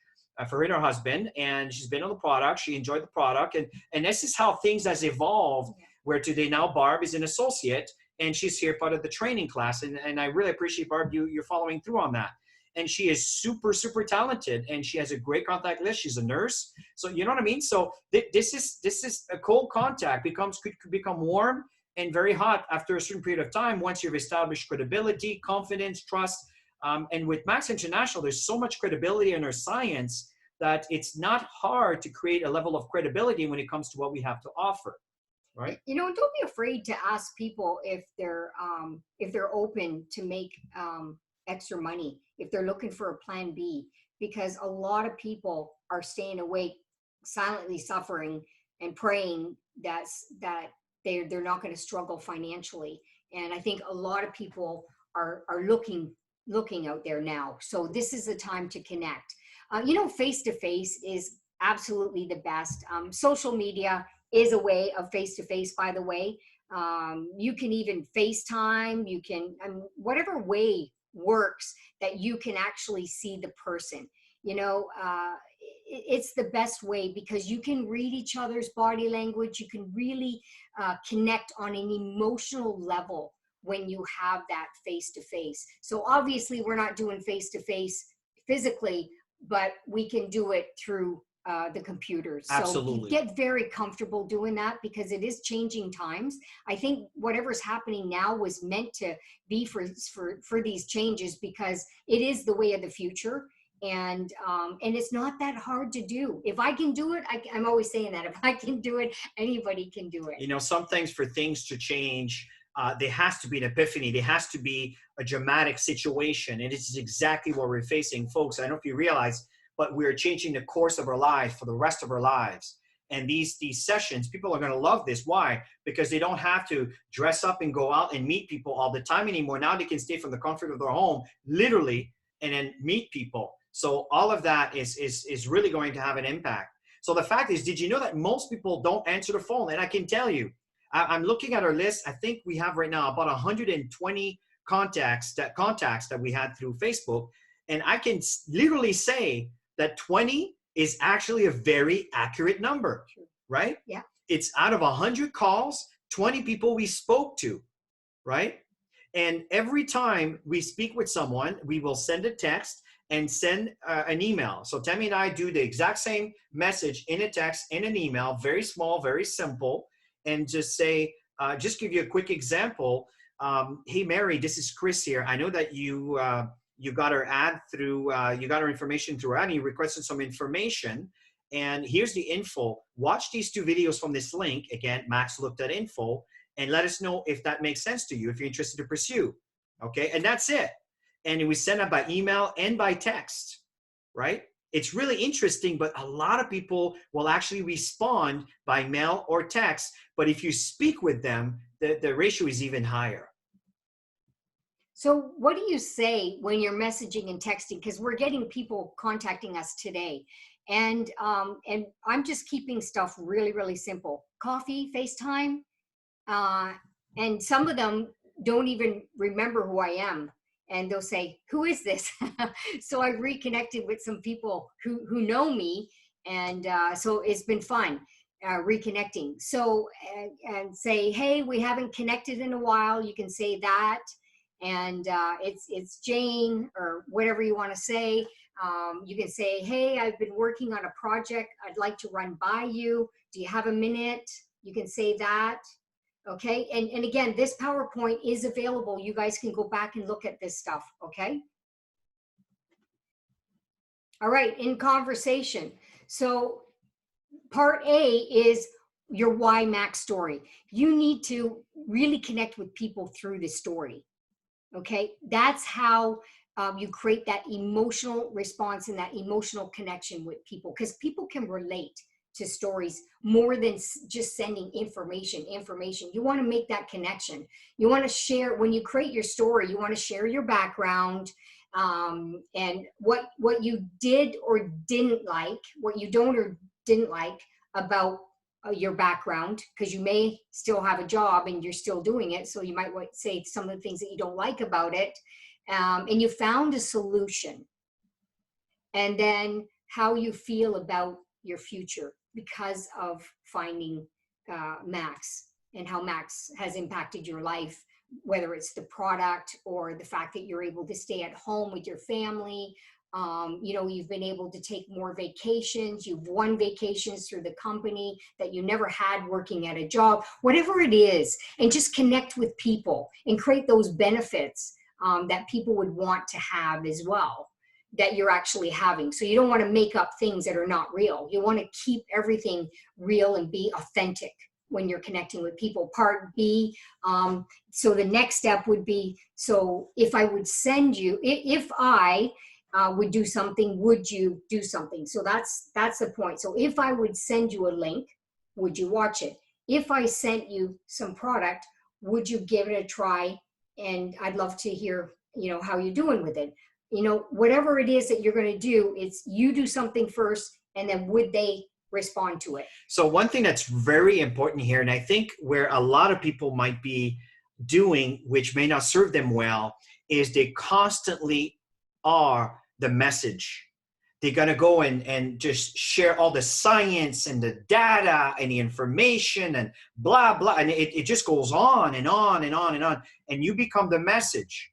For her and her husband, and she's been on the product. She enjoyed the product, and this is how things has evolved, where today now Barb is an associate, and she's here part of the training class, and I really appreciate, Barb, you're following through on that. And she is super, super talented, and she has a great contact list. She's a nurse, so you know what I mean. So this is a cold contact could become warm and very hot after a certain period of time, once you've established credibility, confidence, trust. And with Max International, there's so much credibility in our science that it's not hard to create a level of credibility when it comes to what we have to offer, right? You know, don't be afraid to ask people if they're open to make extra money, if they're looking for a plan B, because a lot of people are staying awake, silently suffering and praying that they're not going to struggle financially. And I think a lot of people are looking out there now. So this is the time to connect. You know, face-to-face is absolutely the best. Social media is a way of face-to-face, by the way. You can even FaceTime, you can, whatever way works that you can actually see the person. You know, it's the best way because you can read each other's body language. You can really connect on an emotional level when you have that face-to-face. So obviously we're not doing face-to-face physically, but we can do it through the computers. Absolutely. So get very comfortable doing that because it is changing times. I think whatever's happening now was meant to be for these changes because it is the way of the future. And it's not that hard to do. If I can do it, I'm always saying that if I can do it, anybody can do it. You know, sometimes for things to change, there has to be an epiphany. There has to be a dramatic situation. And this is exactly what we're facing. Folks, I don't know if you realize, but we're changing the course of our life for the rest of our lives. And these sessions, people are going to love this. Why? Because they don't have to dress up and go out and meet people all the time anymore. Now they can stay from the comfort of their home, literally, and then meet people. So all of that is really going to have an impact. So the fact is, did you know that most people don't answer the phone? And I can tell you, I'm looking at our list. I think we have right now about 120 contacts that we had through Facebook. And I can literally say that 20 is actually a very accurate number, right? Yeah. It's out of 100 calls, 20 people we spoke to, right? And every time we speak with someone, we will send a text and send an email. So Tammy and I do the exact same message in a text, in an email, very small, very simple, and just say, just give you a quick example. Hey, Mary, this is Chris here. I know that you got our ad through, you got our information through our ad, and you requested some information. And here's the info. Watch these 2 videos from this link. Again, Max looked at info, and let us know if that makes sense to you, if you're interested to pursue. Okay, and that's it. And we send it by email and by text, right? It's really interesting, but a lot of people will actually respond by mail or text. But if you speak with them, the ratio is even higher. So what do you say when you're messaging and texting? Because we're getting people contacting us today. And I'm just keeping stuff really, really simple. Coffee, FaceTime. And some of them don't even remember who I am. And they'll say, who is this? So I've reconnected with some people who know me. And so it's been fun reconnecting. So, and say, hey, we haven't connected in a while. You can say that. And it's Jane or whatever you want to say. You can say, hey, I've been working on a project. I'd like to run by you. Do you have a minute? You can say that. Okay, and again, this PowerPoint is available. You guys can go back and look at this stuff, okay? All right, in conversation. So part A is your why Max story. You need to really connect with people through the story, okay? That's how you create that emotional response and that emotional connection with people because people can relate to stories more than just sending information. You want to make that connection. You want to share, when you create your story, you want to share your background and what you did or didn't like, what you don't or didn't like about your background, because you may still have a job and you're still doing it. So you might say some of the things that you don't like about it. And you found a solution. And then how you feel about your future because of finding Max and how Max has impacted your life, whether it's the product or the fact that you're able to stay at home with your family. You know, you've been able to take more vacations. You've won vacations through the company that you never had working at a job, whatever it is, and just connect with people and create those benefits that people would want to have as well, that you're actually having. So you don't want to make up things that are not real. You want to keep everything real and be authentic when you're connecting with people. Part B, so the next step would be, so if I would send you, if I would do something, would you do something? So that's the point. So if I would send you a link, would you watch it? If I sent you some product, would you give it a try? And I'd love to hear, you know, how you're doing with it. You know, whatever it is that you're going to do, it's you do something first, and then would they respond to it. So one thing that's very important here, and I think where a lot of people might be doing, which may not serve them well, is they constantly are the message. They're going to go and just share all the science and the data and the information and blah, blah. And it just goes on and on and on and on. And you become the message.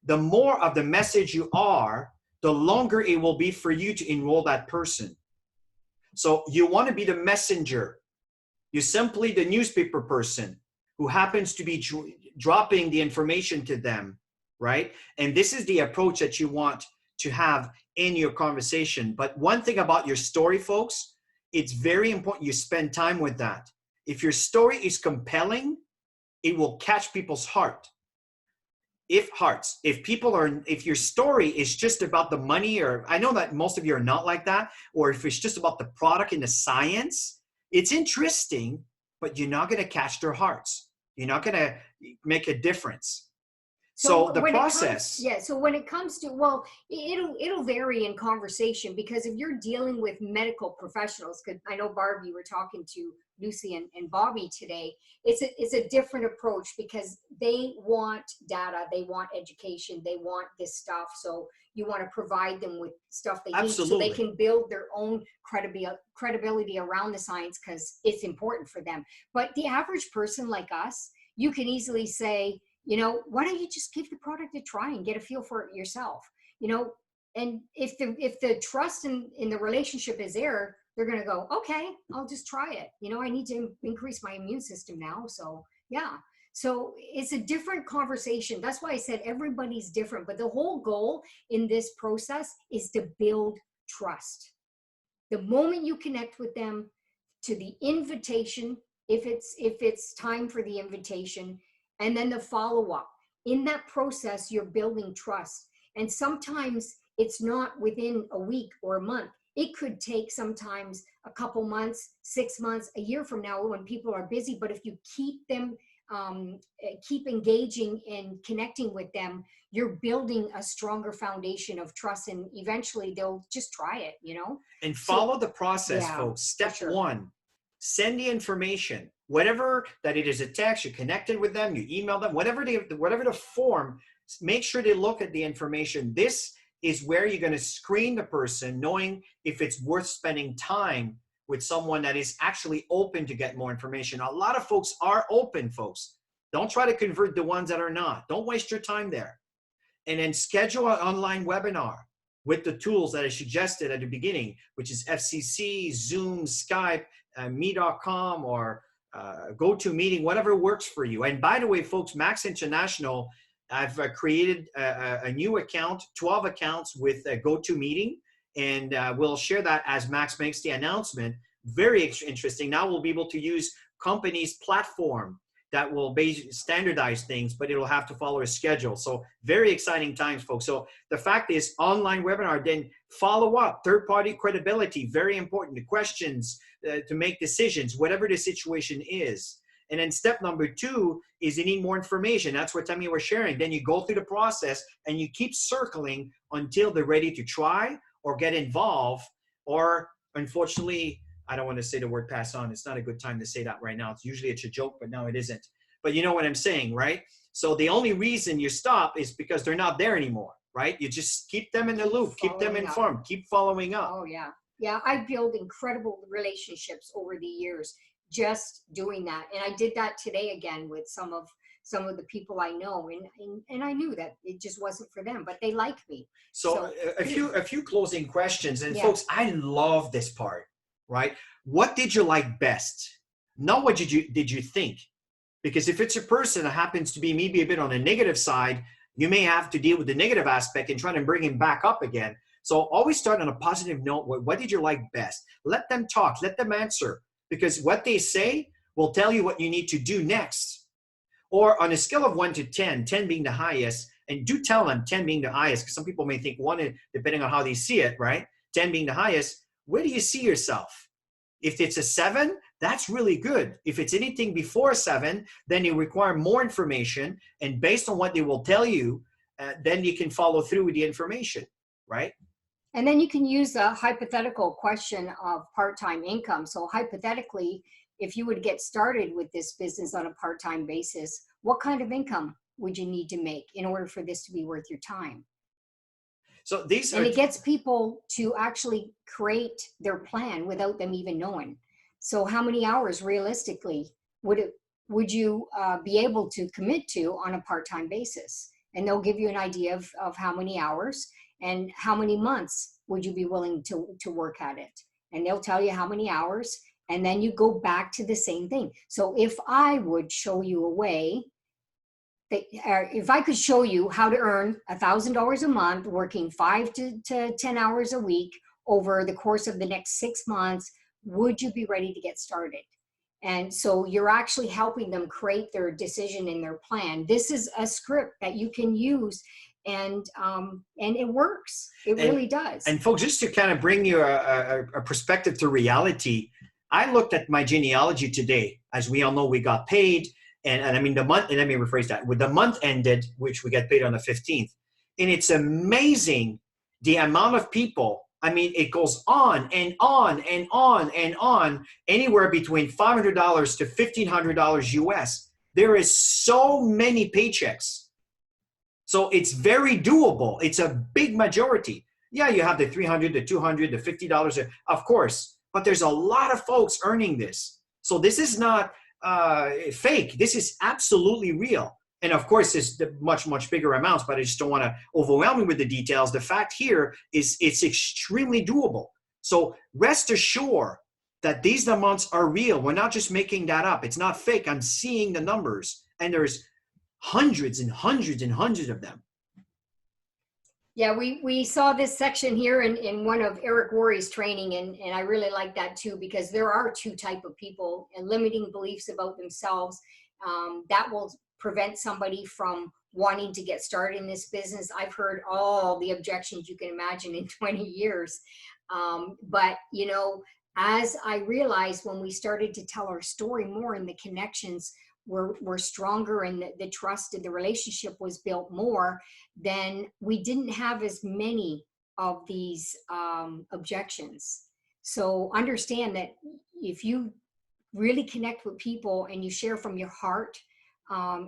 The more of the message you are, the longer it will be for you to enroll that person. So you want to be the messenger. You're simply the newspaper person who happens to be dropping the information to them, right? And this is the approach that you want to have in your conversation. But one thing about your story, folks, it's very important you spend time with that. If your story is compelling, it will catch people's heart. If your story is just about the money, or I know that most of you are not like that, or if it's just about the product and the science, it's interesting, but you're not going to catch their hearts. You're not going to make a difference. So the process. So when it comes to, well, it'll vary in conversation, because if you're dealing with medical professionals, because I know, Barb, you were talking to Lucy and Bobby today, it's a different approach, because they want data, they want education, they want this stuff. So you want to provide them with stuff they need so they can build their own credibility around the science, because it's important for them. But the average person like us, you can easily say, you know, why don't you just give the product a try and get a feel for it yourself? You know, and if the trust in the relationship is there, they're going to go, okay, I'll just try it. You know, I need to increase my immune system now. So yeah. So it's a different conversation. That's why I said everybody's different. But the whole goal in this process is to build trust. The moment you connect with them, to the invitation, if it's time for the invitation, and then the follow-up. In that process, you're building trust. And sometimes it's not within a week or a month. It could take sometimes a couple months, 6 months, a year from now, when people are busy. But if you keep them, keep engaging and connecting with them, you're building a stronger foundation of trust, and eventually they'll just try it, you know? And follow the process, folks. Step one, send the information. Whatever that it is, a text, you connected with them, you email them, whatever the form, make sure they look at the information. This is where you're going to screen the person, knowing if it's worth spending time with someone that is actually open to get more information. A lot of folks are open, folks. Don't try to convert the ones that are not. Don't waste your time there. And then schedule an online webinar with the tools that I suggested at the beginning, which is FCC, Zoom, Skype, me.com, or GoToMeeting, whatever works for you. And by the way, folks, Max International, I've created a new account, 12 accounts with GoToMeeting, and we'll share that as Max makes the announcement. Very interesting. Now we'll be able to use companies' platform that will standardize things, but it'll have to follow a schedule. So very exciting times, folks. So the fact is, online webinar, then follow up, third-party credibility, very important. The questions to make decisions, whatever the situation is. And then step number 2 is you need more information. That's what Tammy was sharing. Then you go through the process and you keep circling until they're ready to try or get involved, or unfortunately, I don't want to say the word pass on. It's not a good time to say that right now. It's a joke, but now it isn't. But you know what I'm saying, right? So the only reason you stop is because they're not there anymore, right? You just keep them in the loop, keep them informed, keep following up. Oh, yeah. Yeah, I've built incredible relationships over the years just doing that. And I did that today again with some of the people I know, and I knew that it just wasn't for them, but they like me. So a few closing questions. And folks, I love this part. Right? What did you like best? Not what did you think? Because if it's a person that happens to be maybe a bit on the negative side, you may have to deal with the negative aspect and try to bring him back up again. So always start on a positive note. What did you like best? Let them talk. Let them answer. Because what they say will tell you what you need to do next. Or on a scale of 1 to 10, 10 being the highest, and do tell them 10 being the highest, because some people may think 1, depending on how they see it, right? 10 being the highest. Where do you see yourself? If it's a 7, that's really good. If it's anything before a 7, then you require more information. And based on what they will tell you, then you can follow through with the information, right? And then you can use a hypothetical question of part-time income. So hypothetically, if you would get started with this business on a part-time basis, what kind of income would you need to make in order for this to be worth your time? So these And are, it gets people to actually create their plan without them even knowing. So how many hours realistically would you be able to commit to on a part-time basis? And they'll give you an idea of how many hours and how many months would you be willing to work at it. And they'll tell you how many hours, and then you go back to the same thing. So if I would show you a way that, if I could show you how to earn $1,000 a month, working 5 to 10 hours a week over the course of the next 6 months, would you be ready to get started? And so you're actually helping them create their decision and their plan. This is a script that you can use, and it works. It really does. And folks, just to kind of bring you a perspective to reality, I looked at my genealogy today. As we all know, we got paid. And I mean, the month, and let me rephrase that. With the month ended, which we get paid on the 15th. And it's amazing the amount of people. I mean, it goes on and on and on and on, anywhere between $500 to $1,500 US. There is so many paychecks. So it's very doable. It's a big majority. Yeah, you have the $300, the $200, the $50, of course, but there's a lot of folks earning this. So this is not fake. This is absolutely real. And of course, it's the much, much bigger amounts, but I just don't want to overwhelm you with the details. The fact here is it's extremely doable. So rest assured that these amounts are real. We're not just making that up. It's not fake. I'm seeing the numbers, and there's hundreds and hundreds and hundreds of them. Yeah, we saw this section here in one of Eric Worre's training, and I really like that too, because there are two type of people, and limiting beliefs about themselves that will prevent somebody from wanting to get started in this business. I've heard all the objections you can imagine in 20 years. But, you know, as I realized when we started to tell our story more and the connections were stronger, and the trust and the relationship was built more, then we didn't have as many of these objections. So understand that if you really connect with people and you share from your heart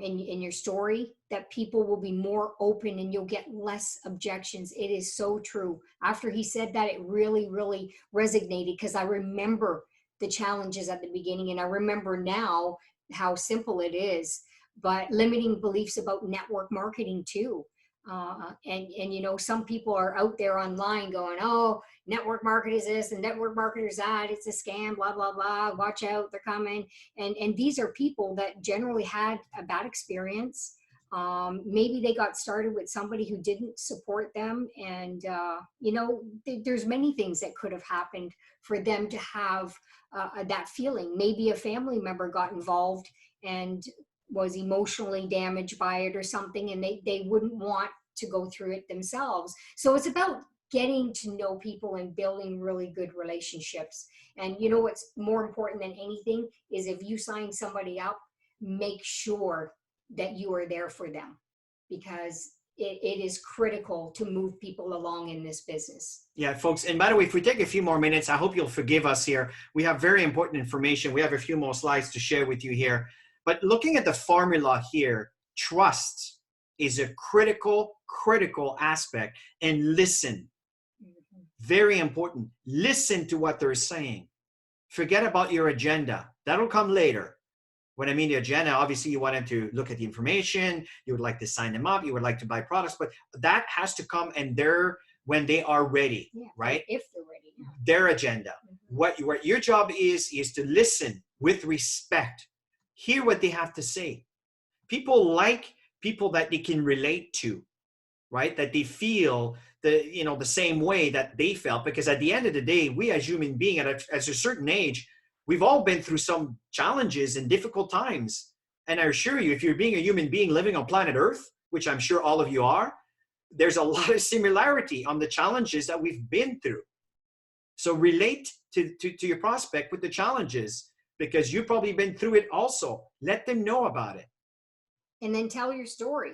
in your story, that people will be more open and you'll get less objections. It is so true. After he said that, it really, really resonated, because I remember the challenges at the beginning, and I remember now how simple it is. But limiting beliefs about network marketing too. And you know, some people are out there online going, oh, network market is this and network marketers that, it's a scam, blah, blah, blah, watch out, they're coming. And these are people that generally had a bad experience. Maybe they got started with somebody who didn't support them. And, you know, there's many things that could have happened for them to have that feeling. Maybe a family member got involved and was emotionally damaged by it or something, and they wouldn't want to go through it themselves. So it's about getting to know people and building really good relationships. And you know what's more important than anything is, if you sign somebody up, make sure that you are there for them, because it is critical to move people along in this business. Yeah, folks. And by the way, if we take a few more minutes, I hope you'll forgive us here. We have very important information. We have a few more slides to share with you here. But looking at the formula here, trust is a critical aspect. And listen, very important. Listen to what they're saying. Forget about your agenda. That'll come later. When I mean the agenda, obviously you want them to look at the information. You would like to sign them up. You would like to buy products, but that has to come and when they are ready, right? If they're ready. Yeah. Their agenda. What your job is to listen with respect. Hear what they have to say. People like people that they can relate to, right? That they feel the same way that they felt, because at the end of the day, we as human beings at a certain age, we've all been through some challenges and difficult times. And I assure you, if you're being a human being living on planet Earth, which I'm sure all of you are, there's a lot of similarity on the challenges that we've been through. So relate to your prospect with the challenges, because you've probably been through it also. Let them know about it. And then tell your story.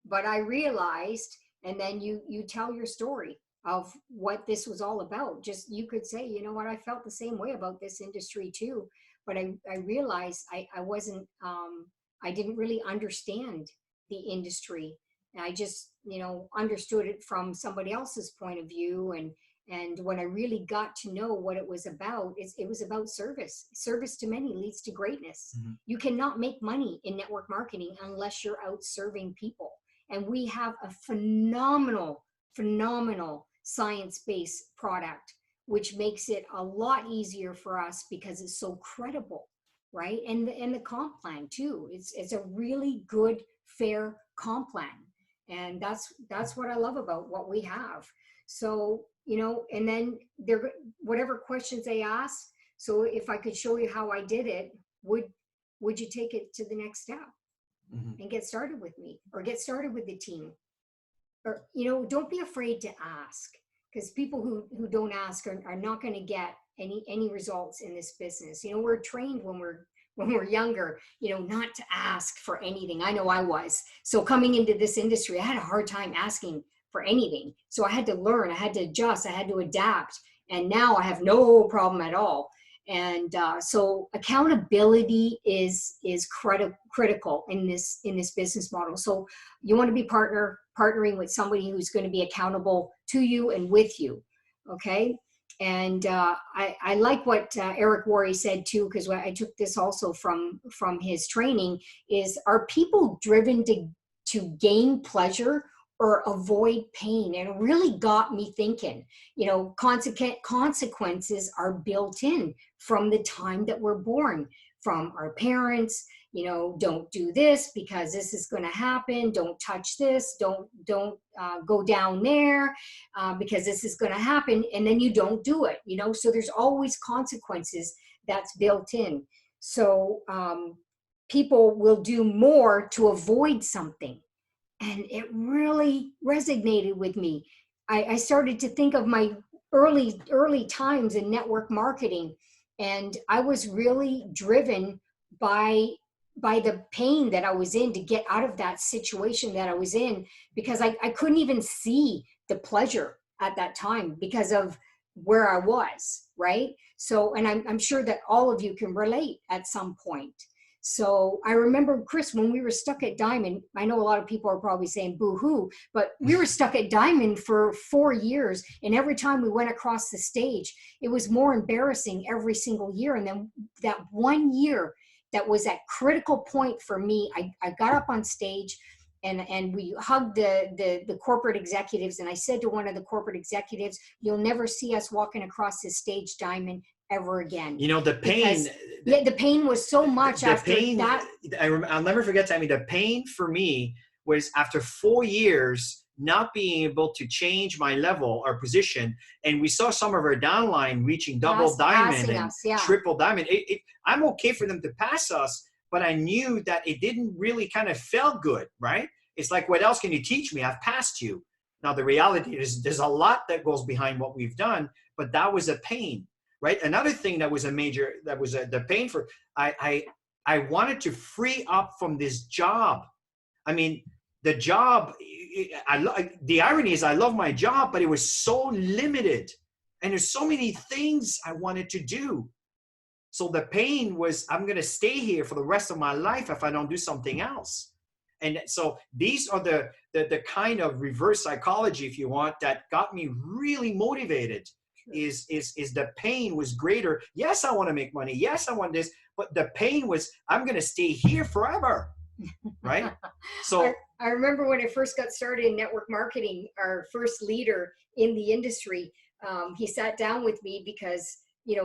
But I realized, and then you tell your story. of what this was all about. Just, you could say, you know what, I felt the same way about this industry too, but I realized I wasn't, I didn't really understand the industry. I just, understood it from somebody else's point of view. And when I really got to know what it was about, it was about service. Service to many leads to greatness. Mm-hmm. You cannot make money in network marketing unless you're out serving people. And we have a phenomenal science-based product, which makes it a lot easier for us because it's so credible, right? And the comp plan too. It's a really good, fair comp plan. And that's what I love about what we have. So, and then whatever questions they ask. So if I could show you how I did it, would you take it to the next step? Mm-hmm. And get started with me, or get started with the team? Or, don't be afraid to ask, because people who don't ask are not going to get any results in this business. We're trained when we're younger, not to ask for anything. I know I was. So coming into this industry, I had a hard time asking for anything. So I had to learn, I had to adjust, I had to adapt. And now I have no problem at all. And so accountability is critical in this business model. So you want to be partnering with somebody who's going to be accountable to you and with you. Okay. And I like what Eric Worre said too, because I took this also from his training, is, are people driven to gain pleasure or avoid pain? And it really got me thinking. Consequences are built in from the time that we're born, from our parents. Don't do this because this is going to happen. Don't touch this. Don't go down there because this is going to happen. And then you don't do it. So there's always consequences that's built in. So people will do more to avoid something. And it really resonated with me. I started to think of my early times in network marketing, and I was really driven by the pain that I was in to get out of that situation that I was in, because I couldn't even see the pleasure at that time because of where I was, right? So, and I'm sure that all of you can relate at some point. So I remember, Chris, when we were stuck at Diamond, I know a lot of people are probably saying boo-hoo, but we were stuck at Diamond for 4 years. And every time we went across the stage, it was more embarrassing every single year. And then that 1 year, that was that critical point for me. I got up on stage and we hugged the corporate executives. And I said to one of the corporate executives, "You'll never see us walking across this stage, Diamond, ever again." The pain. The pain was so much the after pain, that. I'll never forget, Tammy, the pain for me was after 4 years not being able to change my level or position. And we saw some of our downline reaching double diamond and triple diamond. I'm okay for them to pass us, but I knew that it didn't really kind of feel good, right? It's like, what else can you teach me? I've passed you. Now, the reality is there's a lot that goes behind what we've done, but that was a pain. Right. Another thing that was the pain for, I wanted to free up from this job. I mean, the job, the irony is I love my job, but it was so limited and there's so many things I wanted to do. So the pain was, I'm going to stay here for the rest of my life if I don't do something else. And so these are the kind of reverse psychology, if you want, that got me really motivated. Is the pain was greater. Yes, I want to make money. Yes, I want this, but the pain was, I'm going to stay here forever. Right. So I remember when I first got started in network marketing, our first leader in the industry, he sat down with me because,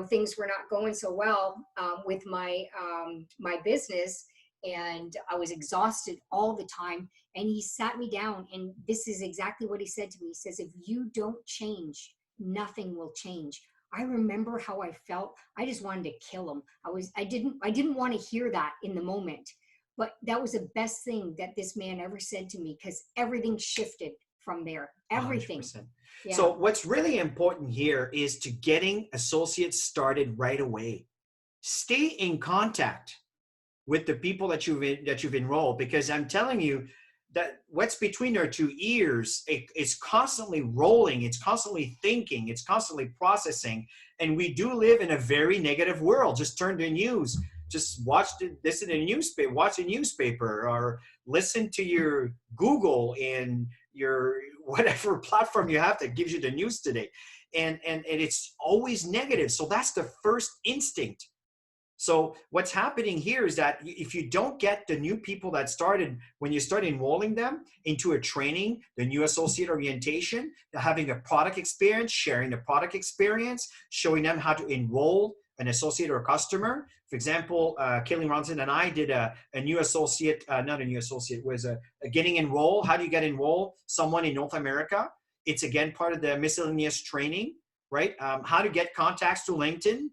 things were not going so well with my business. And I was exhausted all the time. And he sat me down, and this is exactly what he said to me. He says, "If you don't change, nothing will change." I remember how I felt. I just wanted to kill him. I didn't want to hear that in the moment, but that was the best thing that this man ever said to me, because everything shifted from there. Everything. Yeah. So what's really important here is to getting associates started right away. Stay in contact with the people that you've enrolled, because I'm telling you, that what's between their two ears, it's constantly rolling, it's constantly thinking, it's constantly processing. And we do live in a very negative world. Just turn the news, just listen to the newspaper, watch a newspaper, or listen to your Google and your whatever platform you have that gives you the news today. And it's always negative. So that's the first instinct. So what's happening here is that if you don't get the new people that started, when you start enrolling them into a training, the new associate orientation, having a product experience, sharing the product experience, showing them how to enroll an associate or a customer. For example, Kayleen Ronson and I did a new associate, not a new associate, was a getting enrolled. How do you get enrolled? Someone in North America. It's again part of the miscellaneous training, right? How to get contacts to LinkedIn.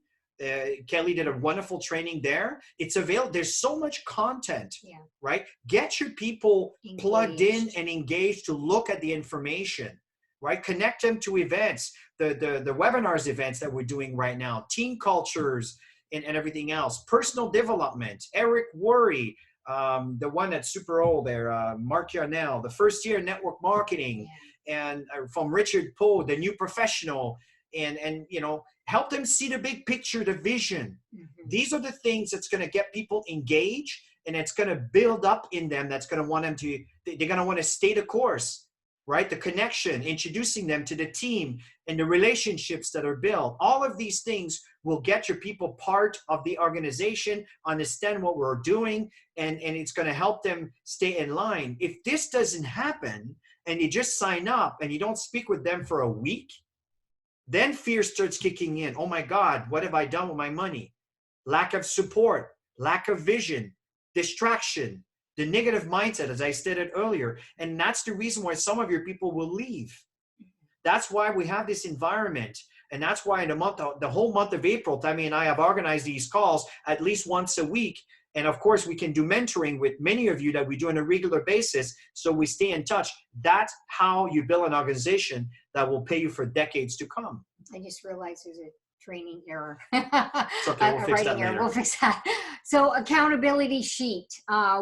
Kelly did a wonderful training there. It's available. There's so much content, right? Get your people plugged in and engaged to look at the information, right? Connect them to events, the webinars events that we're doing right now, team cultures and everything else, personal development. Eric Worre, the one that's super old there, Mark Yarnell, the first year network marketing, and from Richard Poe, the new professional, and you know, help them see the big picture, the vision. These are the things that's going to get people engaged, and it's going to build up in them. That's going to want them to, they're going to want to stay the course, right? The connection, introducing them to the team and the relationships that are built. All of these things will get your people part of the organization, understand what we're doing, and it's going to help them stay in line. If this doesn't happen and you just sign up and you don't speak with them for a week, then fear starts kicking in. Oh my God, what have I done with my money? Lack of support, lack of vision, distraction, the negative mindset, as I stated earlier. And that's the reason why some of your people will leave. That's why we have this environment. And that's why in the whole month of April, Tammy and I have organized these calls at least once a week. And of course, we can do mentoring with many of you that we do on a regular basis, so we stay in touch. That's how you build an organization that will pay you for decades to come. I just realized there's a training error. It's okay, we'll fix that later. We'll fix that. So accountability sheet.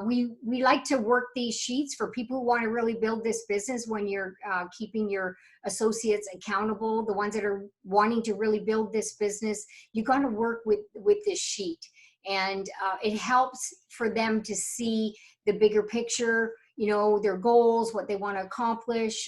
We like to work these sheets for people who want to really build this business when you're keeping your associates accountable, the ones that are wanting to really build this business. You're going to work with this sheet. And it helps for them to see the bigger picture, you know, their goals, what they want to accomplish,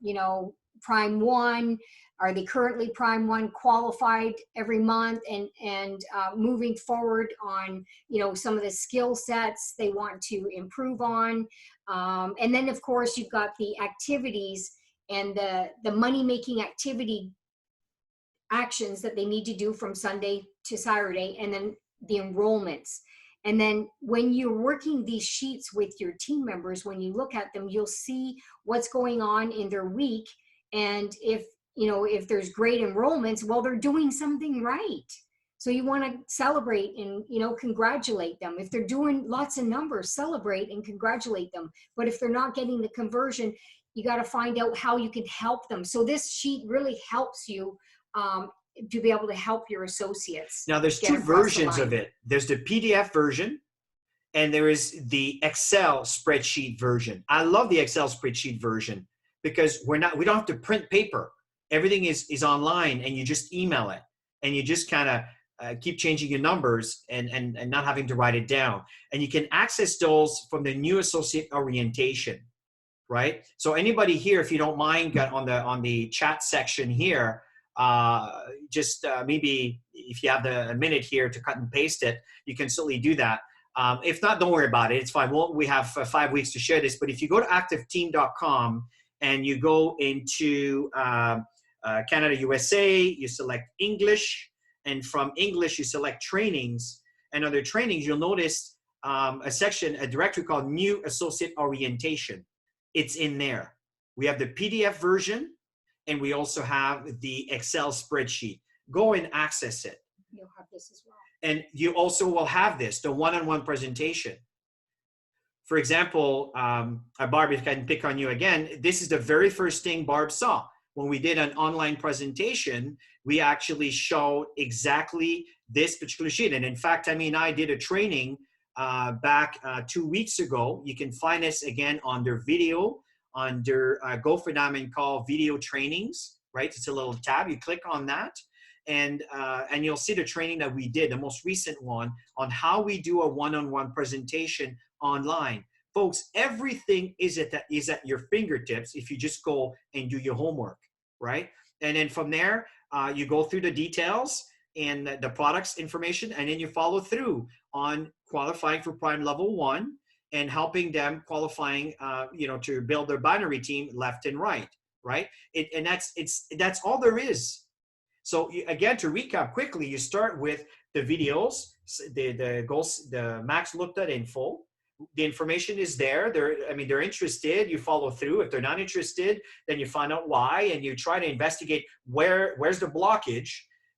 you know, Prime 1, are they currently Prime 1 qualified every month, and moving forward on, you know, some of the skill sets they want to improve on. And then of course you've got the activities and the money-making activity actions that they need to do from Sunday to Saturday, and then the enrollments. And then when you're working these sheets with your team members, when you look at them, you'll see what's going on in their week. And if, you know, if there's great enrollments, well, they're doing something right. So you want to celebrate and, you know, congratulate them. If they're doing lots of numbers, celebrate and congratulate them. But if they're not getting the conversion, you got to find out how you can help them. So this sheet really helps you to be able to help your associates. Now there's two versions of it. There's the PDF version and there is the Excel spreadsheet version. I love the Excel spreadsheet version because we don't have to print paper. Everything is online, and you just email it, and you just kind of keep changing your numbers and not having to write it down. And you can access those from the new associate orientation, right? So anybody here, if you don't mind, on the chat section here, maybe if you have a minute here to cut and paste it, you can certainly do that. If not, don't worry about it. It's fine. We have 5 weeks to share this. But if you go to activeteam.com and you go into Canada, USA, you select English. And from English, you select trainings. And under trainings, you'll notice a directory called New Associate Orientation. It's in there. We have the PDF version, and we also have the Excel spreadsheet. Go and access it. You'll have this as well. And you also will have this, the one-on-one presentation. For example, Barb, if I can pick on you again, this is the very first thing Barb saw. When we did an online presentation, we actually showed exactly this particular sheet. And in fact, I mean, I did a training back 2 weeks ago. You can find us again under video, under Go for Diamond Call video trainings, right? It's a little tab. You click on that, and you'll see the training that we did, the most recent one, on how we do a one-on-one presentation online. Folks, everything is at your fingertips if you just go and do your homework, right? And then from there, you go through the details and the products information, and then you follow through on qualifying for Prime Level 1 and helping them qualifying, to build their binary team left and right, right? And that's all there is. So again, to recap quickly, you start with the videos, the goals, the Max looked at in full. The information is there. They're interested. You follow through. If they're not interested, then you find out why, and you try to investigate where's the blockage.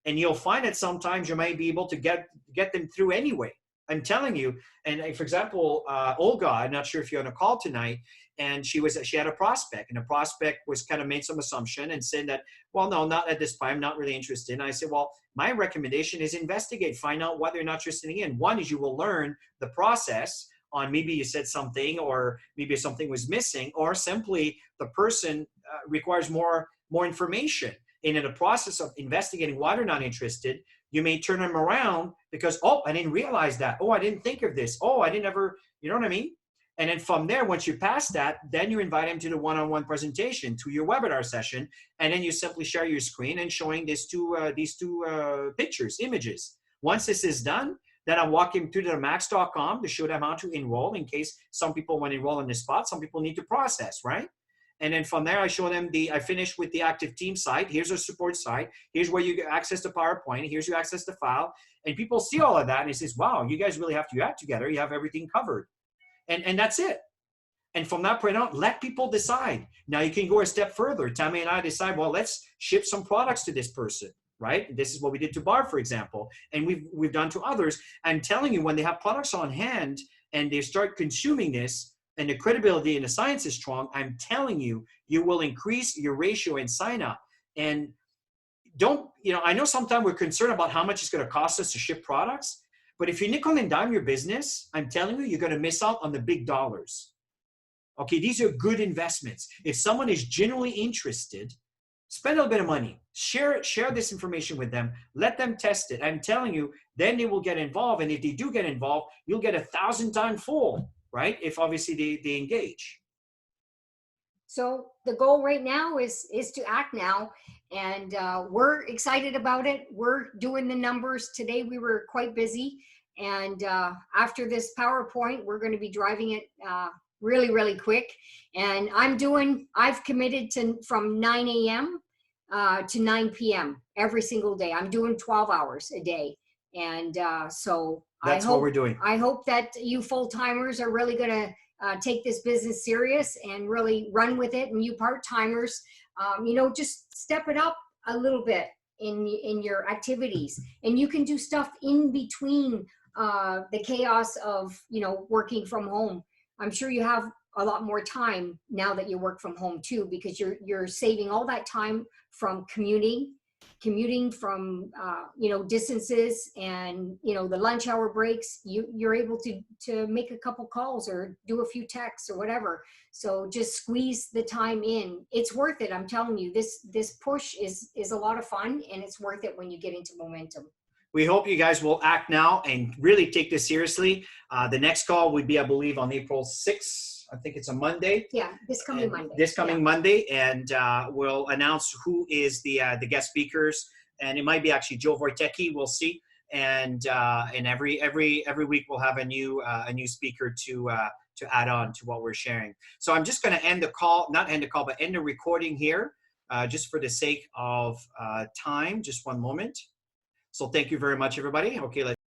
And you'll find that sometimes you might be able to get them through anyway. I'm telling you. And for example, Olga, I'm not sure if you're on a call tonight, and she had a prospect, and the prospect was kind of made some assumption and said that, well, no, not at this point. I'm not really interested. And I said, well, my recommendation is investigate, find out what they're not interested in. One is you will learn the process on maybe you said something, or maybe something was missing, or simply the person requires more information. And in the process of investigating why they're not interested, you may turn them around because, oh, I didn't realize that. Oh, I didn't think of this. Oh, I didn't ever, you know what I mean? And then from there, once you pass that, then you invite them to the one-on-one presentation, to your webinar session, and then you simply share your screen and showing these two pictures, images. Once this is done, then I walk him to the max.com to show them how to enroll, in case some people want to enroll on the spot. Some people need to process, right? And then from there, I show them I finish with the active team site. Here's our support site. Here's where you access the PowerPoint. Here's you access the file. And people see all of that and it says, wow, you guys really have to act together. You have everything covered. And that's it. And from that point on, let people decide. Now you can go a step further. Tammy and I decide, well, let's ship some products to this person, right? This is what we did to Bar, for example. And we've done to others. I'm telling you, when they have products on hand and they start consuming this, and the credibility and the science is strong, I'm telling you, you will increase your ratio and sign up. And I know sometimes we're concerned about how much it's going to cost us to ship products, but if you nickel and dime your business, I'm telling you, you're going to miss out on the big dollars. Okay, these are good investments. If someone is genuinely interested, spend a little bit of money, share this information with them, let them test it. I'm telling you, then they will get involved. And if they do get involved, you'll get 1,000 times full. Right? If obviously they engage. So the goal right now is to act now, and we're excited about it. We're doing the numbers. Today we were quite busy, and after this PowerPoint, we're going to be driving it really, really quick. And I've committed to from 9 a.m. To 9 p.m. every single day. I'm doing 12 hours a day. And so that's what we're doing. I hope that you full-timers are really going to take this business serious and really run with it. And you part-timers, just step it up a little bit in your activities. And you can do stuff in between the chaos of, working from home. I'm sure you have a lot more time now that you work from home too, because you're saving all that time from commuting from distances, and the lunch hour breaks. You're able to make a couple calls or do a few texts or whatever. So just squeeze the time in. It's worth it. I'm telling you, this push is a lot of fun, and it's worth it when you get into momentum. We hope you guys will act now and really take this seriously. The next call would be, I believe, on April 6th. I think it's a Monday. Yeah, this coming Monday. This coming Monday, and we'll announce who is the guest speakers, and it might be actually Joe Wojtecki. We'll see, and every week we'll have a new speaker to add on to what we're sharing. So I'm just going to end the call, not end the call, but end the recording here, just for the sake of time. Just one moment. So thank you very much, everybody. Okay, let's.